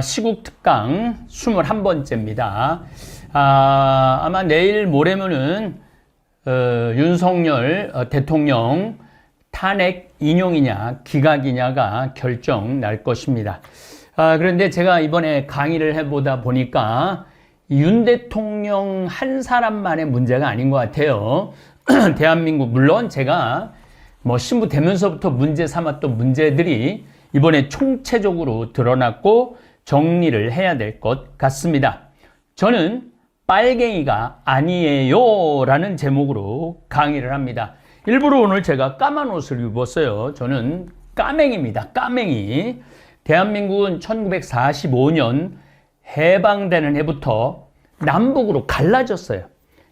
시국 특강 21번째입니다. 아마 내일 모레면은 윤석열 대통령 탄핵 인용이냐 기각이냐가 결정 날 것입니다. 그런데 제가 이번에 강의를 해보다 보니까 윤 대통령 한 사람만의 문제가 아닌 것 같아요. 대한민국, 물론 제가 신부 되면서부터 문제 삼았던 문제들이 이번에 총체적으로 드러났고 정리를 해야 될 것 같습니다. 저는 빨갱이가 아니에요 라는 제목으로 강의를 합니다. 일부러 오늘 제가 까만 옷을 입었어요. 저는 까맹입니다. 까맹이. 대한민국은 1945년 해방되는 해부터 남북으로 갈라졌어요.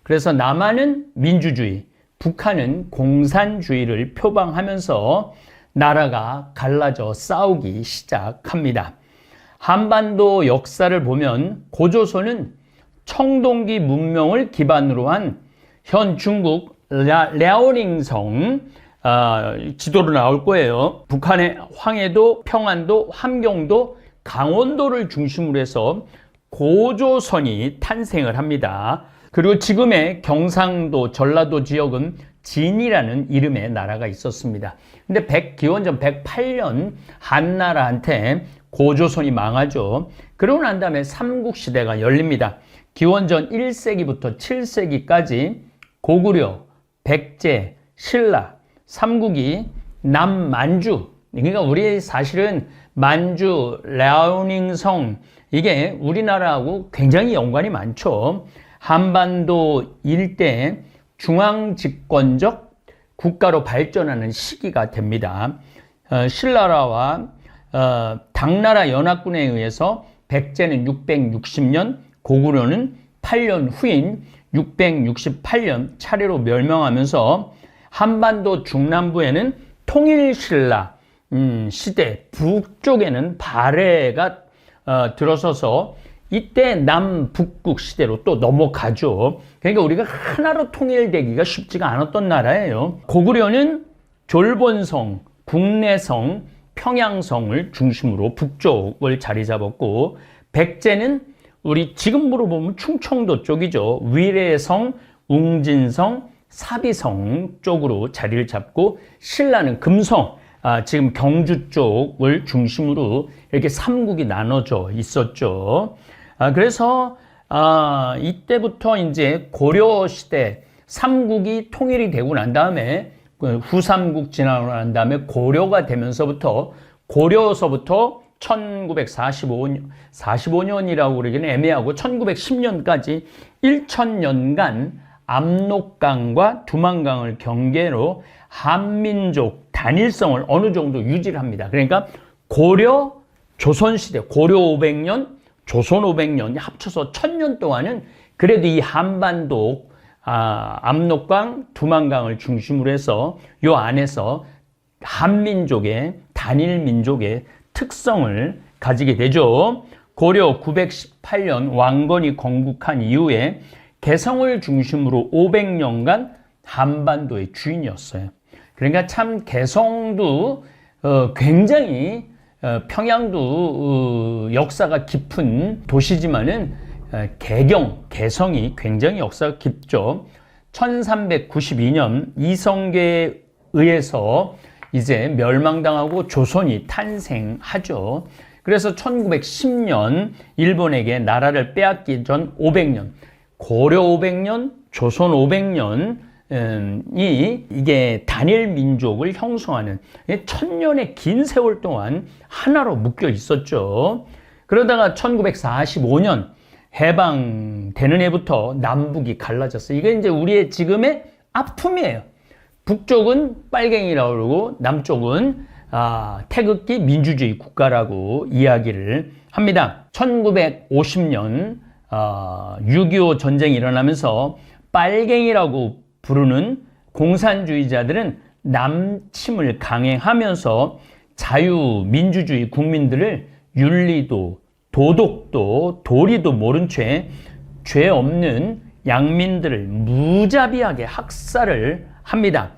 그래서 남한은 민주주의, 북한은 공산주의를 표방하면서 나라가 갈라져 싸우기 시작합니다. 한반도 역사를 보면 고조선은 청동기 문명을 기반으로 한 현 중국 랴오닝성 지도로 나올 거예요. 북한의 황해도, 평안도, 함경도, 강원도를 중심으로 해서 고조선이 탄생을 합니다. 그리고 지금의 경상도, 전라도 지역은 진이라는 이름의 나라가 있었습니다. 근데 기원전 108년 한나라한테 고조선이 망하죠. 그러고 난 다음에 삼국시대가 열립니다. 기원전 1세기부터 7세기까지 고구려, 백제, 신라, 삼국이 남만주, 그러니까 우리 사실은 만주, 랴오닝성, 이게 우리나라하고 굉장히 연관이 많죠. 한반도 일대 중앙집권적 국가로 발전하는 시기가 됩니다. 신라라와 당나라 연합군에 의해서 백제는 660년, 고구려는 8년 후인 668년 차례로 멸망하면서 한반도 중남부에는 통일신라 시대, 북쪽에는 발해가 들어서서 이때 남북국 시대로 또 넘어가죠. 그러니까 우리가 하나로 통일되기가 쉽지가 않았던 나라예요. 고구려는 졸본성, 국내성, 평양성을 중심으로 북쪽을 자리 잡았고, 백제는 우리 지금으로 보면 충청도 쪽이죠. 위례성, 웅진성, 사비성 쪽으로 자리를 잡고, 신라는 금성, 지금 경주 쪽을 중심으로 이렇게 삼국이 나눠져 있었죠. 그래서 이때부터 이제 고려 시대 삼국이 통일이 되고 난 다음에 후삼국 지나고 난 다음에 고려가 되면서부터 고려서부터 1945년이라고 그러기는 애매하고 1910년까지 1000년간 압록강과 두만강을 경계로 한민족 단일성을 어느 정도 유지를 합니다. 그러니까 고려, 조선시대, 고려 500년, 조선 500년 합쳐서 1000년 동안은 그래도 이 한반도 압록강, 두만강을 중심으로 해서 요 안에서 한민족의 단일민족의 특성을 가지게 되죠. 고려 918년 왕건이 건국한 이후에 개성을 중심으로 500년간 한반도의 주인이었어요. 그러니까 참 개성도 굉장히 평양도 역사가 깊은 도시지만은 개성이 굉장히 역사가 깊죠. 1392년 이성계에 의해서 이제 멸망당하고 조선이 탄생하죠. 그래서 1910년 일본에게 나라를 빼앗기 전 500년, 고려 500년, 조선 500년이 이게 단일 민족을 형성하는 1000년의 긴 세월 동안 하나로 묶여 있었죠. 그러다가 1945년 해방되는 해부터 남북이 갈라졌어요. 이게 이제 우리의 지금의 아픔이에요. 북쪽은 빨갱이라고 그러고 남쪽은 태극기 민주주의 국가라고 이야기를 합니다. 1950년 6.25 전쟁이 일어나면서 빨갱이라고 부르는 공산주의자들은 남침을 강행하면서 자유민주주의 국민들을 윤리도 도덕도 도리도 모른 죄 없는 양민들을 무자비하게 학살을 합니다.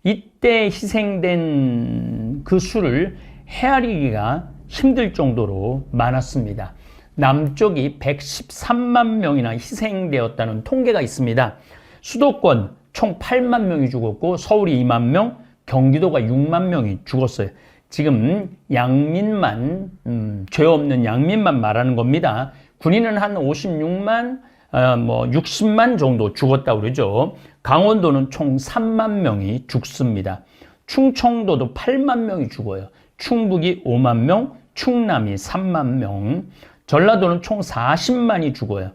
이때 희생된 그 수를 헤아리기가 힘들 정도로 많았습니다. 남쪽이 113만 명이나 희생되었다는 통계가 있습니다. 수도권 총 8만 명이 죽었고 서울이 2만 명, 경기도가 6만 명이 죽었어요. 지금 양민만, 죄 없는 양민만 말하는 겁니다. 군인은 한 56만, 60만 정도 죽었다고 그러죠. 강원도는 총 3만 명이 죽습니다. 충청도도 8만 명이 죽어요. 충북이 5만 명, 충남이 3만 명, 전라도는 총 40만이 죽어요.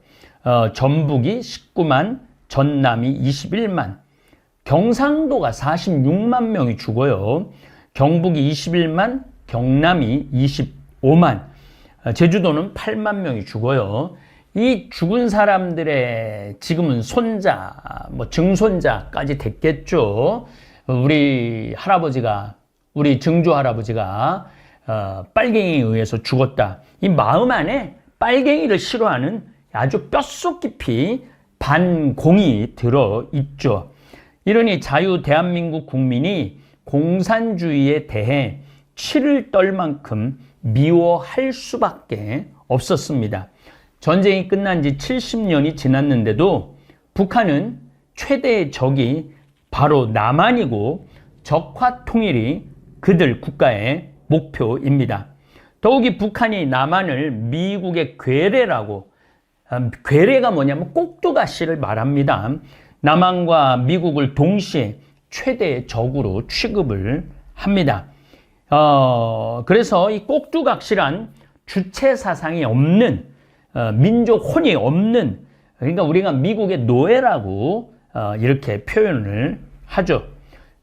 전북이 19만, 전남이 21만, 경상도가 46만 명이 죽어요. 경북이 21만, 경남이 25만, 제주도는 8만 명이 죽어요. 이 죽은 사람들의 지금은 손자, 증손자까지 됐겠죠. 우리 할아버지가, 우리 증조 할아버지가 빨갱이에 의해서 죽었다. 이 마음 안에 빨갱이를 싫어하는 아주 뼛속 깊이 반공이 들어있죠. 이러니 자유 대한민국 국민이 공산주의에 대해 치를 떨 만큼 미워할 수밖에 없었습니다. 전쟁이 끝난 지 70년이 지났는데도 북한은 최대의 적이 바로 남한이고 적화 통일이 그들 국가의 목표입니다. 더욱이 북한이 남한을 미국의 괴뢰라고, 괴뢰가 뭐냐면 꼭두가시를 말합니다. 남한과 미국을 동시에 최대의 적으로 취급을 합니다. 그래서 이 꼭두각시란 주체 사상이 없는, 민족 혼이 없는, 그러니까 우리가 미국의 노예라고 이렇게 표현을 하죠.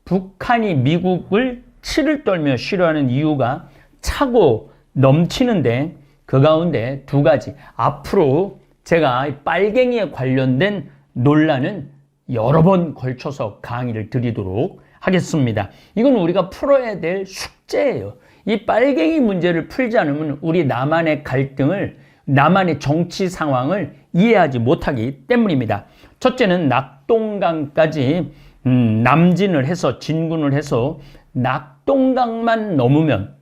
북한이 미국을 치를 떨며 싫어하는 이유가 차고 넘치는데 그 가운데 두 가지. 앞으로 제가 빨갱이에 관련된 논란은 여러 번 걸쳐서 강의를 드리도록 하겠습니다. 이건 우리가 풀어야 될 숙제예요. 이 빨갱이 문제를 풀지 않으면 우리 남한의 갈등을, 남한의 정치 상황을 이해하지 못하기 때문입니다. 첫째는 낙동강까지 남진을 해서 진군을 해서 낙동강만 넘으면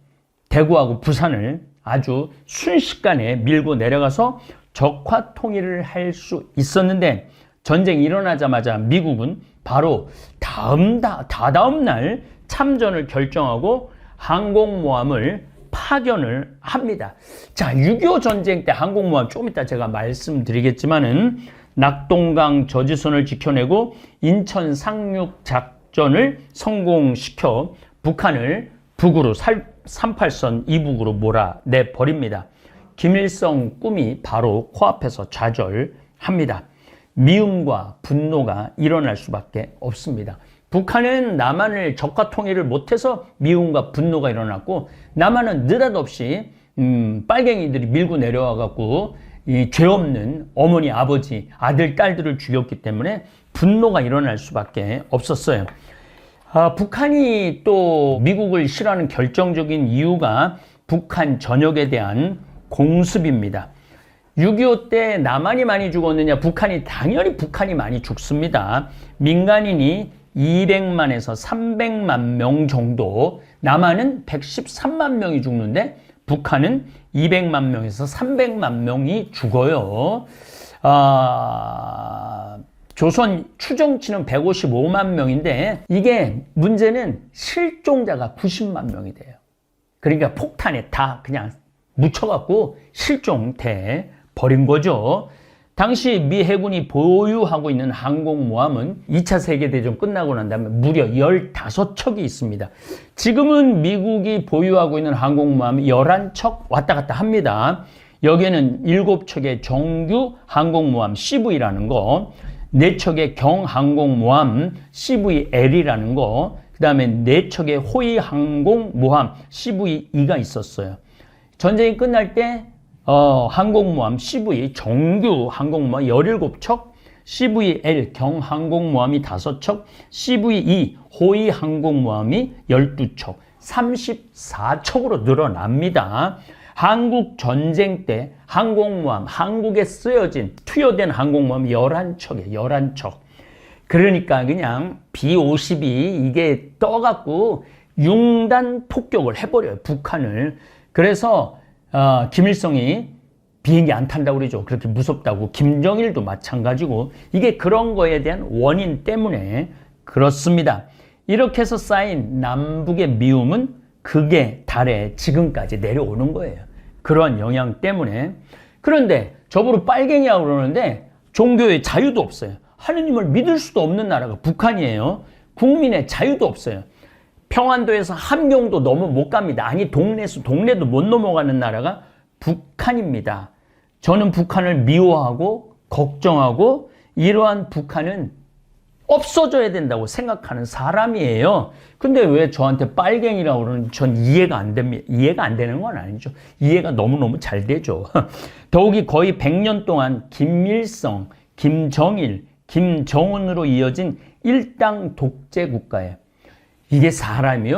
대구하고 부산을 아주 순식간에 밀고 내려가서 적화 통일을 할 수 있었는데, 전쟁이 일어나자마자 미국은 바로 다다음 날 참전을 결정하고 항공모함을 파견을 합니다. 자, 6.25 전쟁 때 항공모함 조금 이따 제가 말씀드리겠지만은 낙동강 저지선을 지켜내고 인천 상륙 작전을 성공시켜 북한을 북으로 38선 이북으로 몰아내버립니다. 김일성 꿈이 바로 코앞에서 좌절합니다. 미움과 분노가 일어날 수밖에 없습니다. 북한은 남한을 적화 통일을 못해서 미움과 분노가 일어났고, 남한은 느닷없이 빨갱이들이 밀고 내려와갖고 이 죄 없는 어머니, 아버지, 아들, 딸들을 죽였기 때문에 분노가 일어날 수밖에 없었어요. 북한이 또 미국을 싫어하는 결정적인 이유가 북한 전역에 대한 공습입니다. 6.25 때 남한이 많이 죽었느냐? 당연히 북한이 많이 죽습니다. 민간인이 200만에서 300만 명 정도, 남한은 113만 명이 죽는데 북한은 200만 명에서 300만 명이 죽어요. 조선 추정치는 155만 명인데 이게 문제는 실종자가 90만 명이 돼요. 그러니까 폭탄에 다 그냥 묻혀갖고 실종돼 버린 거죠. 당시 미 해군이 보유하고 있는 항공모함은 2차 세계대전 끝나고 난 다음에 무려 15척이 있습니다. 지금은 미국이 보유하고 있는 항공모함이 11척 왔다 갔다 합니다. 여기에는 7척의 정규 항공모함 CV라는 거, 4척의 경항공모함 CVL이라는 거, 그 다음에 4척의 호위 항공모함 CVE가 있었어요. 전쟁이 끝날 때 항공모함 CV, 정규 항공모함 17척, CVL 경항공모함이 5척, CVE 호위 항공모함이 12척, 34척으로 늘어납니다. 한국 전쟁 때 항공모함, 한국에 쓰여진 투여된 항공모함 11척이에요. 11척. 그러니까 그냥 B-52 이게 떠갖고 융단 폭격을 해버려요. 북한을. 그래서 김일성이 비행기 안 탄다고 그러죠. 그렇게 무섭다고. 김정일도 마찬가지고. 이게 그런 거에 대한 원인 때문에 그렇습니다. 이렇게 해서 쌓인 남북의 미움은 그게 달에 지금까지 내려오는 거예요. 그런 영향 때문에. 그런데 저보고 빨갱이라고 그러는데 종교의 자유도 없어요. 하느님을 믿을 수도 없는 나라가 북한이에요. 국민의 자유도 없어요. 평안도에서 함경도 넘어 못 갑니다. 아니 동네도 못 넘어가는 나라가 북한입니다. 저는 북한을 미워하고 걱정하고 이러한 북한은 없어져야 된다고 생각하는 사람이에요. 근데 왜 저한테 빨갱이라고 그러는지 전 이해가 안 됩니다. 이해가 안 되는 건 아니죠. 이해가 너무너무 잘 되죠. 더욱이 거의 100년 동안 김일성, 김정일, 김정은으로 이어진 일당 독재 국가예요. 이게 사람이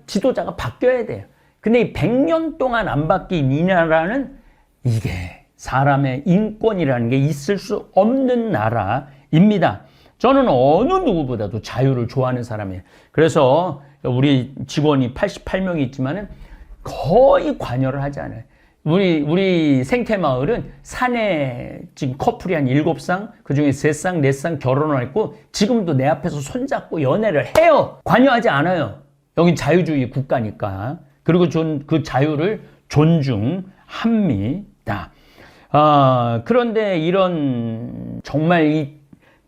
지도자가 바뀌어야 돼요. 근데 이 100년 동안 안 바뀐 이 나라는 이게 사람의 인권이라는 게 있을 수 없는 나라입니다. 저는 어느 누구보다도 자유를 좋아하는 사람이에요. 그래서 우리 직원이 88명이 있지만은 거의 관여를 하지 않아요. 우리 생태마을은 산에 지금 커플이 한 7쌍, 그 중에 3쌍, 4쌍 결혼을 했고, 지금도 내 앞에서 손잡고 연애를 해요. 관여하지 않아요. 여긴 자유주의 국가니까. 그리고 그 자유를 존중합니다. 그런데 이런 정말 이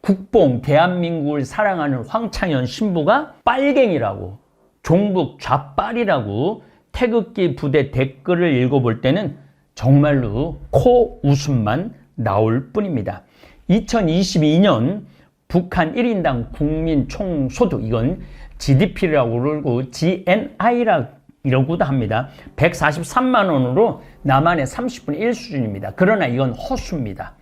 국뽕 대한민국을 사랑하는 황창현 신부가 빨갱이라고, 종북 좌빨이라고 태극기 부대 댓글을 읽어볼 때는 정말로 코 웃음만 나올 뿐입니다. 2022년 북한 1인당 국민 총소득, 이건 GDP라고 그러고 GNI라고도 합니다. 143만 원으로 남한의 30분의 1 수준입니다. 그러나 이건 허수입니다.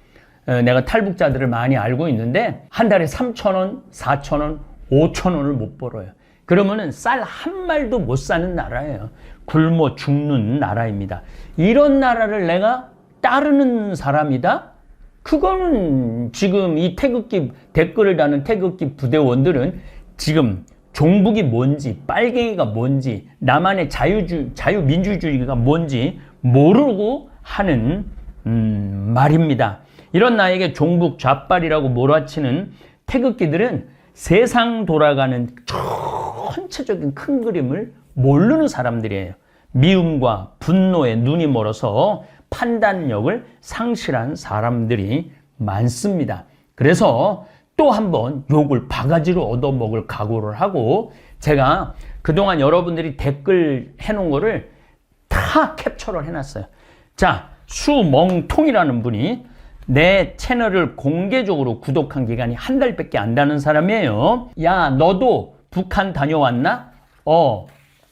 내가 탈북자들을 많이 알고 있는데 한 달에 3,000원, 4,000원, 5,000원을 못 벌어요. 그러면은 쌀 한 말도 못 사는 나라예요. 굶어 죽는 나라입니다. 이런 나라를 내가 따르는 사람이다? 그거는 지금 이 태극기 댓글을 다는 태극기 부대원들은 지금 종북이 뭔지, 빨갱이가 뭔지, 남한의 자유민주주의가 뭔지 모르고 하는 말입니다. 이런 나에게 종북 좌빨이라고 몰아치는 태극기들은 세상 돌아가는 전체적인 큰 그림을 모르는 사람들이에요. 미움과 분노에 눈이 멀어서 판단력을 상실한 사람들이 많습니다. 그래서 또 한번 욕을 바가지로 얻어먹을 각오를 하고, 제가 그동안 여러분들이 댓글 해놓은 거를 다 캡처를 해놨어요. 자, 수멍통이라는 분이 내 채널을 공개적으로 구독한 기간이 한 달밖에 안 되는 사람이에요. 야, 너도 북한 다녀왔나?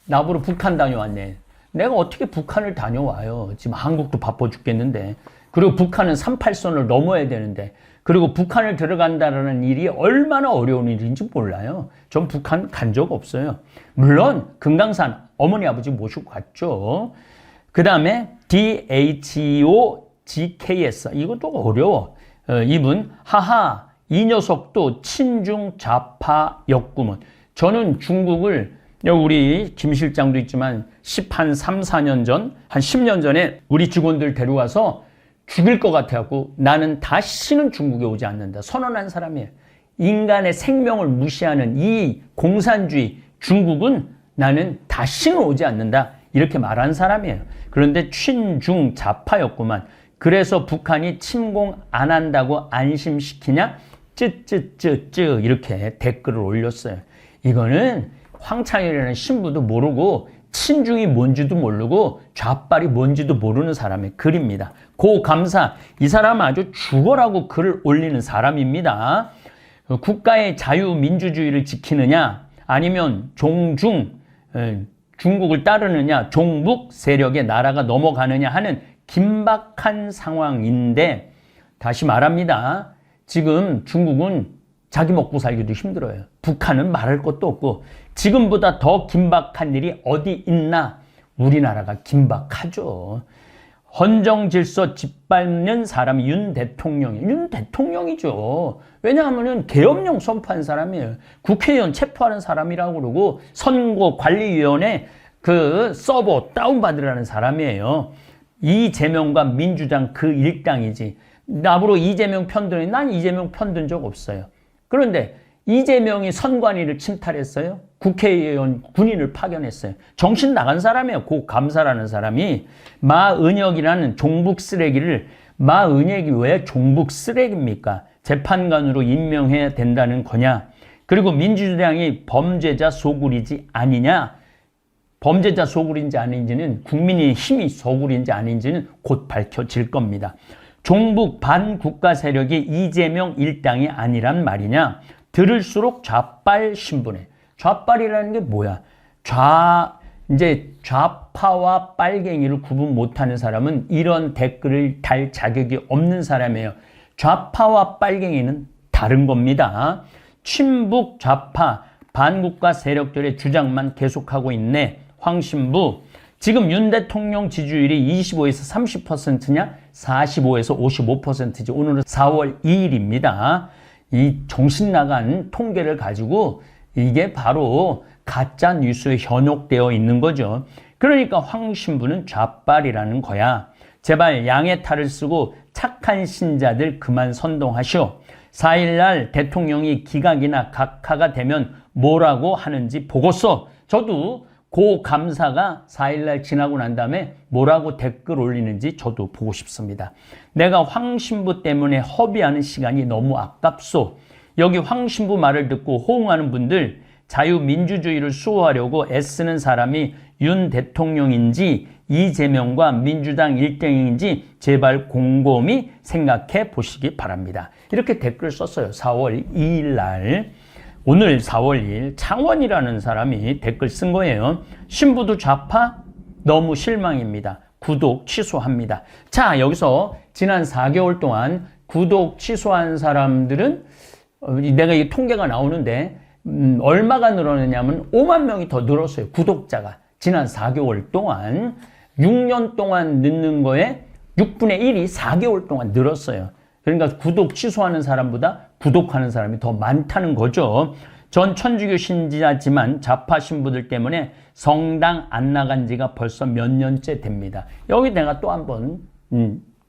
나보러 북한 다녀왔네. 내가 어떻게 북한을 다녀와요? 지금 한국도 바빠 죽겠는데. 그리고 북한은 38선을 넘어야 되는데. 그리고 북한을 들어간다는 일이 얼마나 어려운 일인지 몰라요. 전 북한 간 적 없어요. 물론 금강산 어머니 아버지 모시고 갔죠. 그 다음에 DHOGKS, 이것도 어려워. 이분 하하 이 녀석도 친중 좌파였구먼. 저는 중국을, 우리 김 실장도 있지만 3, 4년 전, 한 10년 전에 우리 직원들 데려와서 죽일 것 같아갖고 나는 다시는 중국에 오지 않는다 선언한 사람이에요. 인간의 생명을 무시하는 이 공산주의 중국은 나는 다시는 오지 않는다 이렇게 말한 사람이에요. 그런데 친중 좌파였구만. 그래서 북한이 침공 안 한다고 안심시키냐? 쯔쯔쯔쯔 이렇게 댓글을 올렸어요. 이거는 황창현이라는 신부도 모르고 친중이 뭔지도 모르고 좌빨이 뭔지도 모르는 사람의 글입니다. 고감사, 이 사람은 아주 죽어라고 글을 올리는 사람입니다. 국가의 자유민주주의를 지키느냐 아니면 중국을 따르느냐, 종북 세력의 나라가 넘어가느냐 하는 긴박한 상황인데, 다시 말합니다. 지금 중국은 자기 먹고 살기도 힘들어요. 북한은 말할 것도 없고, 지금보다 더 긴박한 일이 어디 있나? 우리나라가 긴박하죠. 헌정질서 짓밟는 사람이 윤 대통령이죠. 왜냐하면 계엄령 선포한 사람이에요. 국회의원 체포하는 사람이라고 그러고 선거관리위원회 그 서버 다운받으라는 사람이에요. 이재명과 민주당 그 일당이지. 나보고 이재명 편드니 난 이재명 편든 적 없어요. 그런데 이재명이 선관위를 침탈했어요. 국회의원 군인을 파견했어요. 정신 나간 사람이에요. 고 감사라는 사람이 마은혁이라는 종북 쓰레기를 마은혁이 왜 종북 쓰레기입니까? 재판관으로 임명해야 된다는 거냐? 그리고 민주당이 범죄자 소굴이지 아니냐? 범죄자 소굴인지 아닌지는 국민의 힘이 소굴인지 아닌지는 곧 밝혀질 겁니다. 종북 반국가 세력이 이재명 일당이 아니란 말이냐? 들을수록 좌빨 신분에. 좌빨이라는 게 뭐야? 이제 좌파와 빨갱이를 구분 못하는 사람은 이런 댓글을 달 자격이 없는 사람이에요. 좌파와 빨갱이는 다른 겁니다. 친북 좌파 반국가 세력들의 주장만 계속하고 있네. 황신부. 지금 윤 대통령 지지율이 25에서 30%냐? 45에서 55%지. 오늘은 4월 2일입니다. 이 정신나간 통계를 가지고 이게 바로 가짜 뉴스에 현혹되어 있는 거죠. 그러니까 황신부는 좌빨이라는 거야. 제발 양의 탈을 쓰고 착한 신자들 그만 선동하시오. 4일날 대통령이 기각이나 각하가 되면 뭐라고 하는지 보고서 저도 고 감사가 4일날 지나고 난 다음에 뭐라고 댓글 올리는지 저도 보고 싶습니다. 내가 황신부 때문에 허비하는 시간이 너무 아깝소. 여기 황신부 말을 듣고 호응하는 분들, 자유민주주의를 수호하려고 애쓰는 사람이 윤 대통령인지 이재명과 민주당 1등인지 제발 곰곰이 생각해 보시기 바랍니다. 이렇게 댓글 썼어요. 4월 2일 날. 오늘 4월 2일 창원이라는 사람이 댓글 쓴 거예요. 신부도 좌파? 너무 실망입니다. 구독 취소합니다. 자, 여기서 지난 4개월 동안 구독 취소한 사람들은 내가 이 통계가 나오는데 얼마가 늘어났냐면 5만 명이 더 늘었어요. 구독자가. 지난 4개월 동안 6년 동안 늦는 거에 6분의 1이 4개월 동안 늘었어요. 그러니까 구독 취소하는 사람보다 구독하는 사람이 더 많다는 거죠. 전 천주교 신자지만 좌파 신부들 때문에 성당 안 나간 지가 벌써 몇 년째 됩니다. 여기 내가 또 한번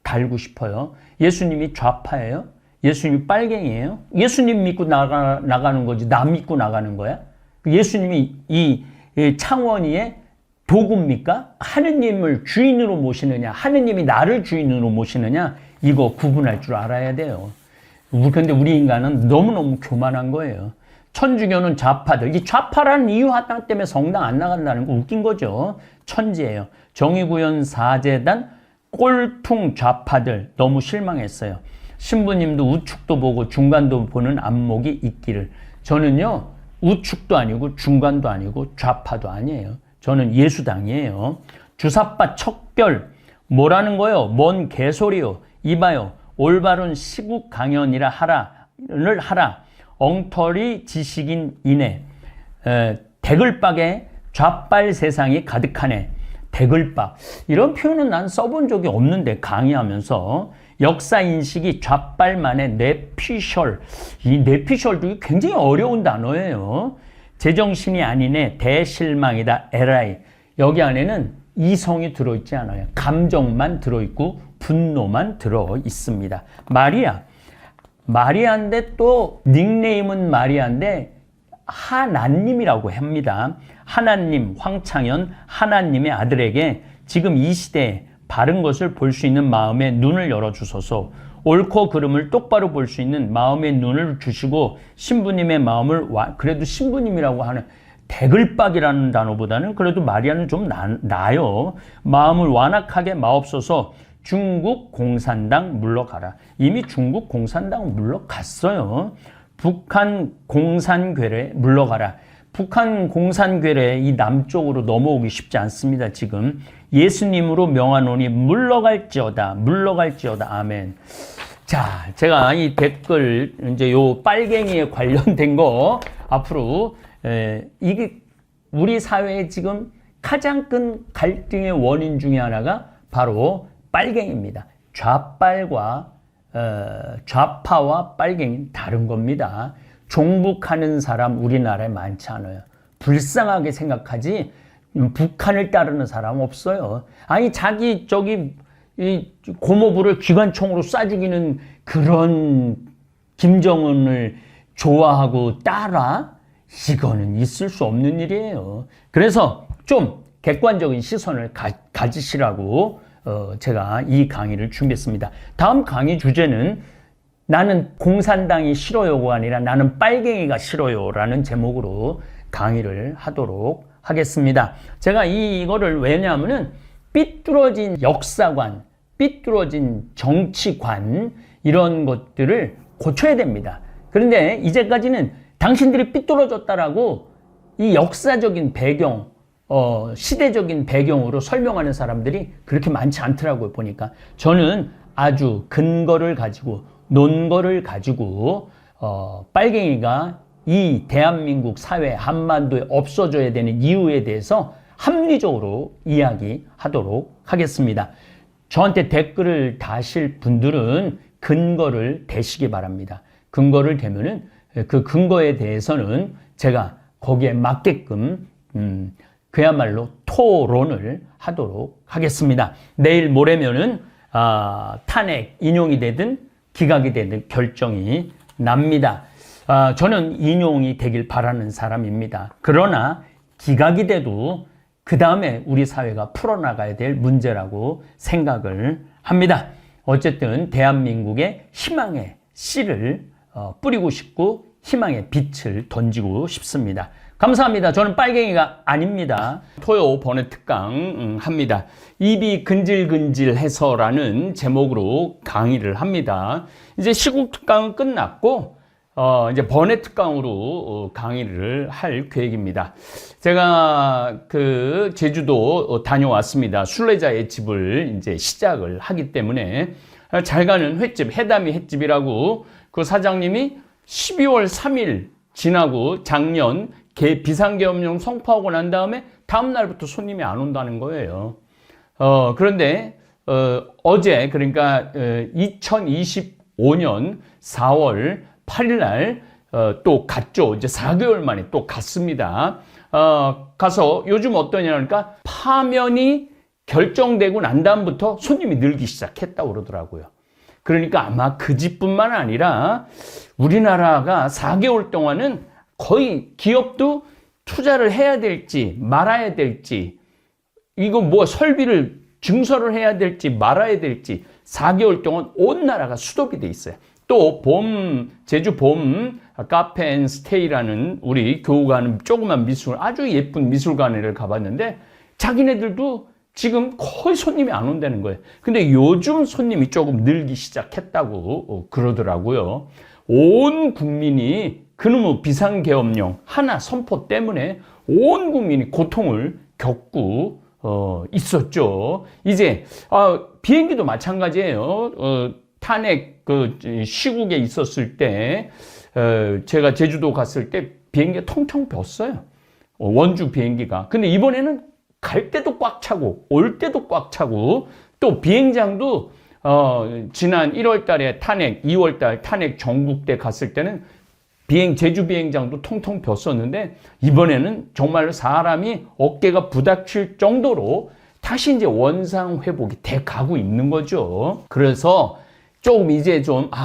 달고 싶어요. 예수님이 좌파예요? 예수님이 빨갱이에요? 예수님 믿고 나가는 거지 나 믿고 나가는 거야? 예수님이 이 창원이의 도구입니까? 하느님을 주인으로 모시느냐? 하느님이 나를 주인으로 모시느냐? 이거 구분할 줄 알아야 돼요. 그런데 우리 인간은 너무너무 교만한 거예요. 천주교는 좌파들. 이 좌파라는 이유 하나 때문에 성당 안 나간다는 거 웃긴 거죠. 천지예요. 정의구현 사재단 꼴퉁 좌파들 너무 실망했어요. 신부님도 우측도 보고 중간도 보는 안목이 있기를. 저는요 우측도 아니고 중간도 아니고 좌파도 아니에요. 저는 예수당이에요. 주사빠 척결 뭐라는 거요? 뭔 개소리요? 이봐요. 올바른 시국 강연이라 하라를 하라. 엉터리 지식인 이네. 대글박에 좌빨 세상이 가득하네. 대글박. 이런 표현은 난 써본 적이 없는데 강의하면서 역사인식이 좌빨만의 뇌피셜. 이 뇌피셜도 굉장히 어려운 단어예요. 제정신이 아니네. 대실망이다. 에라이. 여기 안에는 이성이 들어있지 않아요. 감정만 들어있고 분노만 들어있습니다. 마리아인데 또 닉네임은 마리아인데 하나님이라고 합니다. 하나님, 황창현 하나님의 아들에게 지금 이 시대에 바른 것을 볼 수 있는 마음의 눈을 열어주소서. 옳고 그름을 똑바로 볼 수 있는 마음의 눈을 주시고 신부님의 마음을 그래도 신부님이라고 하는 대글박이라는 단어보다는 그래도 마리아는 좀 나아요. 마음을 완악하게 마옵소서. 중국 공산당 물러가라. 이미 중국 공산당 물러갔어요. 북한 공산괴뢰 물러가라. 북한 공산괴뢰 이 남쪽으로 넘어오기 쉽지 않습니다. 지금 예수님으로 명하노니 물러갈지어다. 물러갈지어다. 아멘. 자, 제가 이 댓글 이제 요 빨갱이에 관련된 거 앞으로 이게 우리 사회에 지금 가장 큰 갈등의 원인 중에 하나가 바로 빨갱이입니다. 좌파와 빨갱이는 다른 겁니다. 종북하는 사람 우리나라에 많지 않아요. 불쌍하게 생각하지 북한을 따르는 사람 없어요. 아니 자기 이 고모부를 기관총으로 쏴 죽이는 그런 김정은을 좋아하고 따라? 이거는 있을 수 없는 일이에요. 그래서 좀 객관적인 시선을 가지시라고 제가 이 강의를 준비했습니다. 다음 강의 주제는 나는 공산당이 싫어요가 아니라 나는 빨갱이가 싫어요라는 제목으로 강의를 하도록 하겠습니다. 제가 이거를 왜냐하면은 삐뚤어진 역사관, 삐뚤어진 정치관 이런 것들을 고쳐야 됩니다. 그런데 이제까지는 당신들이 삐뚤어졌다라고 이 역사적인 배경, 시대적인 배경으로 설명하는 사람들이 그렇게 많지 않더라고요, 보니까. 저는 아주 근거를 가지고, 논거를 가지고, 빨갱이가 이 대한민국 사회 한반도에 없어져야 되는 이유에 대해서 합리적으로 이야기하도록 하겠습니다. 저한테 댓글을 다실 분들은 근거를 대시기 바랍니다. 근거를 대면은 그 근거에 대해서는 제가 거기에 맞게끔 그야말로 토론을 하도록 하겠습니다. 내일 모레면은 탄핵 인용이 되든 기각이 되든 결정이 납니다. 저는 인용이 되길 바라는 사람입니다. 그러나 기각이 돼도 그 다음에 우리 사회가 풀어나가야 될 문제라고 생각을 합니다. 어쨌든 대한민국의 희망의 씨를 뿌리고 싶고 희망의 빛을 던지고 싶습니다. 감사합니다. 저는 빨갱이가 아닙니다. 토요 번외특강 합니다. 입이 근질근질해서라는 제목으로 강의를 합니다. 이제 시국특강은 끝났고 이제 번외특강으로 강의를 할 계획입니다. 제가 그 제주도 다녀왔습니다. 순례자의 집을 이제 시작을 하기 때문에 잘 가는 횟집, 해담이 횟집이라고 그 사장님이 12월 3일 지나고 작년 비상계엄령 선포하고 난 다음에 다음 날부터 손님이 안 온다는 거예요. 그런데 어제 그러니까 2025년 4월 8일 날 또 갔죠. 이제 4개월 만에 또 갔습니다. 가서 요즘 어떠냐 그러니까 파면이 결정되고 난 다음부터 손님이 늘기 시작했다고 그러더라고요. 그러니까 아마 그 집뿐만 아니라 우리나라가 4개월 동안은 거의 기업도 투자를 해야 될지 말아야 될지 이거 뭐 설비를 증설을 해야 될지 말아야 될지 4개월 동안 온 나라가 스톱이 돼 있어요. 또 제주 봄 카페 앤 스테이라는 우리 교우가는 조그만 아주 예쁜 미술관을 가봤는데 자기네들도 지금 거의 손님이 안 온다는 거예요. 근데 요즘 손님이 조금 늘기 시작했다고 그러더라고요. 온 국민이 그놈의 비상계엄령 하나 선포 때문에 온 국민이 고통을 겪고 있었죠. 이제 비행기도 마찬가지예요. 탄핵 시국에 있었을 때 제가 제주도 갔을 때 비행기가 텅텅 볐어요. 원주 비행기가. 근데 이번에는 갈 때도 꽉 차고 올 때도 꽉 차고 또 비행장도 지난 1월 달에 탄핵 2월 달 탄핵 전국대 갔을 때는 제주 비행장도 텅텅 폈었는데 이번에는 정말 사람이 어깨가 부닥칠 정도로 다시 이제 원상 회복이 돼 가고 있는 거죠. 그래서 조금 이제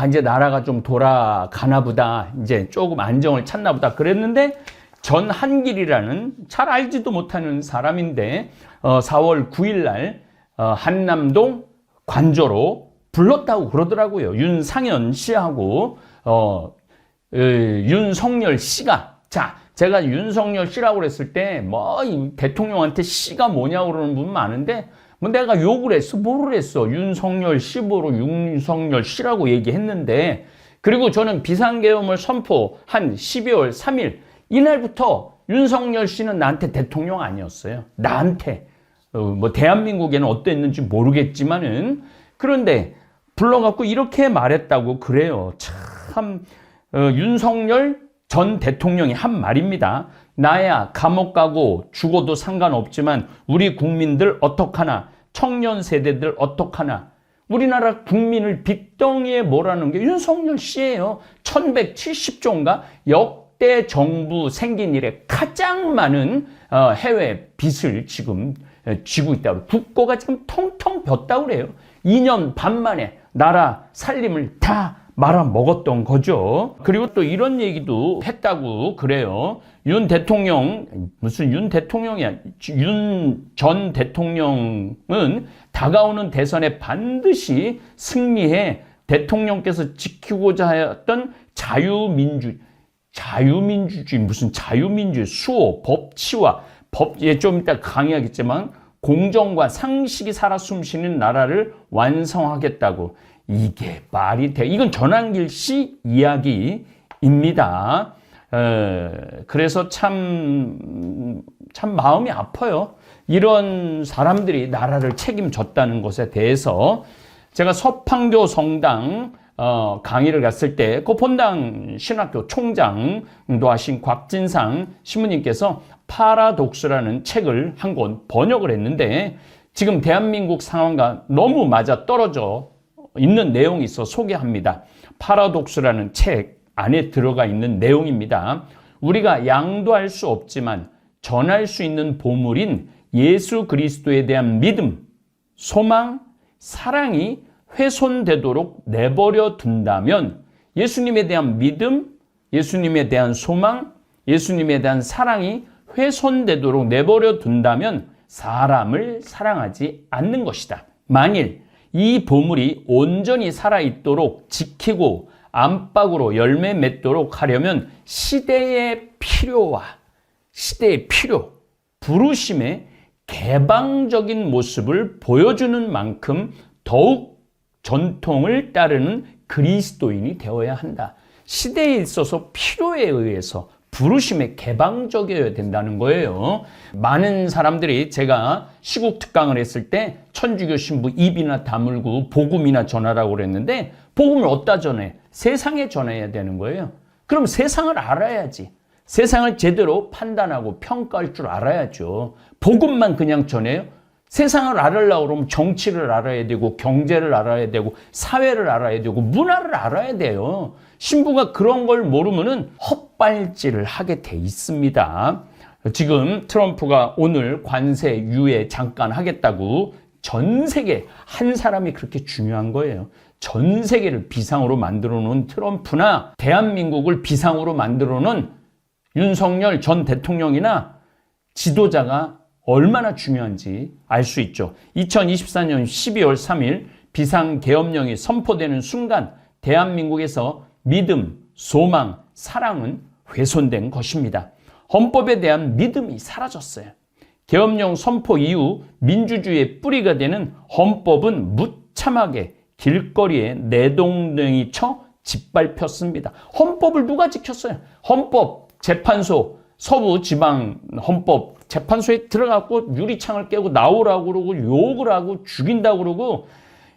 이제 나라가 좀 돌아가나 보다. 이제 조금 안정을 찾나 보다. 그랬는데 전한길이라는 잘 알지도 못하는 사람인데 4월 9일 날 한남동 관저로 불렀다고 그러더라고요. 윤상현 씨하고 윤석열 씨가 제가 윤석열 씨라고 그랬을 때 대통령한테 씨가 뭐냐고 그러는 분 많은데 내가 욕을 했어? 뭐를 했어? 윤석열 씨보로 윤석열 씨라고 얘기했는데 그리고 저는 비상계엄을 선포한 12월 3일 이날부터 윤석열 씨는 나한테 대통령 아니었어요. 나한테 대한민국에는 어땠는지 모르겠지만은 그런데 불러갖고 이렇게 말했다고 그래요. 참 윤석열 전 대통령이 한 말입니다. 나야 감옥 가고 죽어도 상관없지만 우리 국민들 어떡하나 청년 세대들 어떡하나 우리나라 국민을 빚덩이에 몰아넣은 게 윤석열 씨예요. 1170조인가 역대 역대 정부 생긴 이래 가장 많은 해외 빚을 지금 쥐고 있다고. 국고가 지금 텅텅 볐다고 그래요. 2년 반 만에 나라 살림을 다 말아먹었던 거죠. 그리고 또 이런 얘기도 했다고 그래요. 윤 대통령, 무슨 윤 대통령이야. 윤 전 대통령은 다가오는 대선에 반드시 승리해 대통령께서 지키고자 했던 자유민주주의, 무슨 자유민주주의, 수호, 법치와 법에 좀 이따 강의하겠지만 공정과 상식이 살아 숨쉬는 나라를 완성하겠다고. 이게 말이 돼? 이건 전환길 씨 이야기입니다. 그래서 참 마음이 아파요. 이런 사람들이 나라를 책임졌다는 것에 대해서. 제가 서판교 성당 강의를 갔을 때 그 본당 신학교 총장도 하신 곽진상 신부님께서 파라독스라는 책을 한 권 번역을 했는데 지금 대한민국 상황과 너무 맞아 떨어져 있는 내용이 있어 소개합니다. 파라독스라는 책 안에 들어가 있는 내용입니다. 우리가 양도할 수 없지만 전할 수 있는 보물인 예수 그리스도에 대한 믿음, 소망, 사랑이 훼손되도록 내버려 둔다면 예수님에 대한 믿음, 예수님에 대한 소망, 예수님에 대한 사랑이 훼손되도록 내버려 둔다면 사람을 사랑하지 않는 것이다. 만일 이 보물이 온전히 살아있도록 지키고 안팎으로 열매 맺도록 하려면 시대의 필요, 부르심의 개방적인 모습을 보여주는 만큼 더욱 전통을 따르는 그리스도인이 되어야 한다. 시대에 있어서 필요에 의해서 부르심에 개방적이어야 된다는 거예요. 많은 사람들이 제가 시국 특강을 했을 때 천주교 신부 입이나 다물고 복음이나 전하라고 그랬는데 복음을 어디다 전해? 세상에 전해야 되는 거예요. 그럼 세상을 알아야지. 세상을 제대로 판단하고 평가할 줄 알아야죠. 복음만 그냥 전해요? 세상을 알으려고 그러면 정치를 알아야 되고 경제를 알아야 되고 사회를 알아야 되고 문화를 알아야 돼요. 신부가 그런 걸 모르면은 헛발질을 하게 돼 있습니다. 지금 트럼프가 오늘 관세 유예 잠깐 하겠다고 전 세계 한 사람이 그렇게 중요한 거예요. 전 세계를 비상으로 만들어 놓은 트럼프나 대한민국을 비상으로 만들어 놓은 윤석열 전 대통령이나 지도자가 얼마나 중요한지 알 수 있죠. 2024년 12월 3일 비상계엄령이 선포되는 순간 대한민국에서 믿음, 소망, 사랑은 훼손된 것입니다. 헌법에 대한 믿음이 사라졌어요. 계엄령 선포 이후 민주주의의 뿌리가 되는 헌법은 무참하게 길거리에 내동댕이 쳐 짓밟혔습니다. 헌법을 누가 지켰어요? 헌법 재판소 서부지방헌법 재판소에 들어가고 유리창을 깨고 나오라고 그러고 욕을 하고 죽인다고 그러고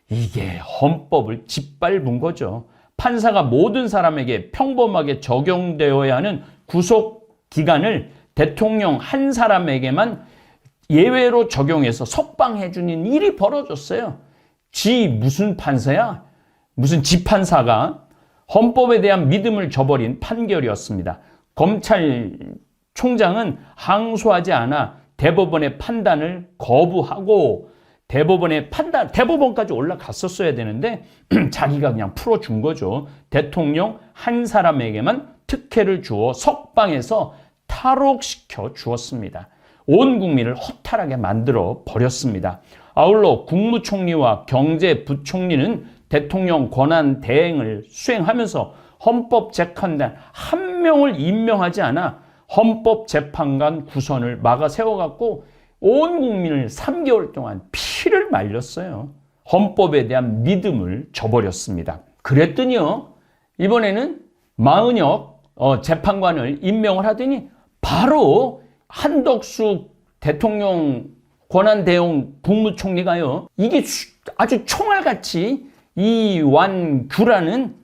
이게 헌법을 짓밟은 거죠. 판사가 모든 사람에게 평범하게 적용되어야 하는 구속기간을 대통령 한 사람에게만 예외로 적용해서 석방해주는 일이 벌어졌어요. 무슨 판사야? 무슨 지판사가 헌법에 대한 믿음을 저버린 판결이었습니다. 검찰총장은 항소하지 않아 대법원의 판단을 거부하고 대법원까지 올라갔었어야 되는데 자기가 그냥 풀어준 거죠. 대통령 한 사람에게만 특혜를 주어 석방해서 탈옥시켜 주었습니다. 온 국민을 허탈하게 만들어 버렸습니다. 아울러 국무총리와 경제부총리는 대통령 권한 대행을 수행하면서 헌법재판관 한 명을 임명하지 않아 헌법재판관 구선을 막아 세워갖고 온 국민을 3개월 동안 피를 말렸어요. 헌법에 대한 믿음을 저버렸습니다. 그랬더니요, 이번에는 마은혁 재판관을 임명을 하더니 바로 한덕수 대통령 권한대행 국무총리가요, 이게 아주 총알같이 이완규라는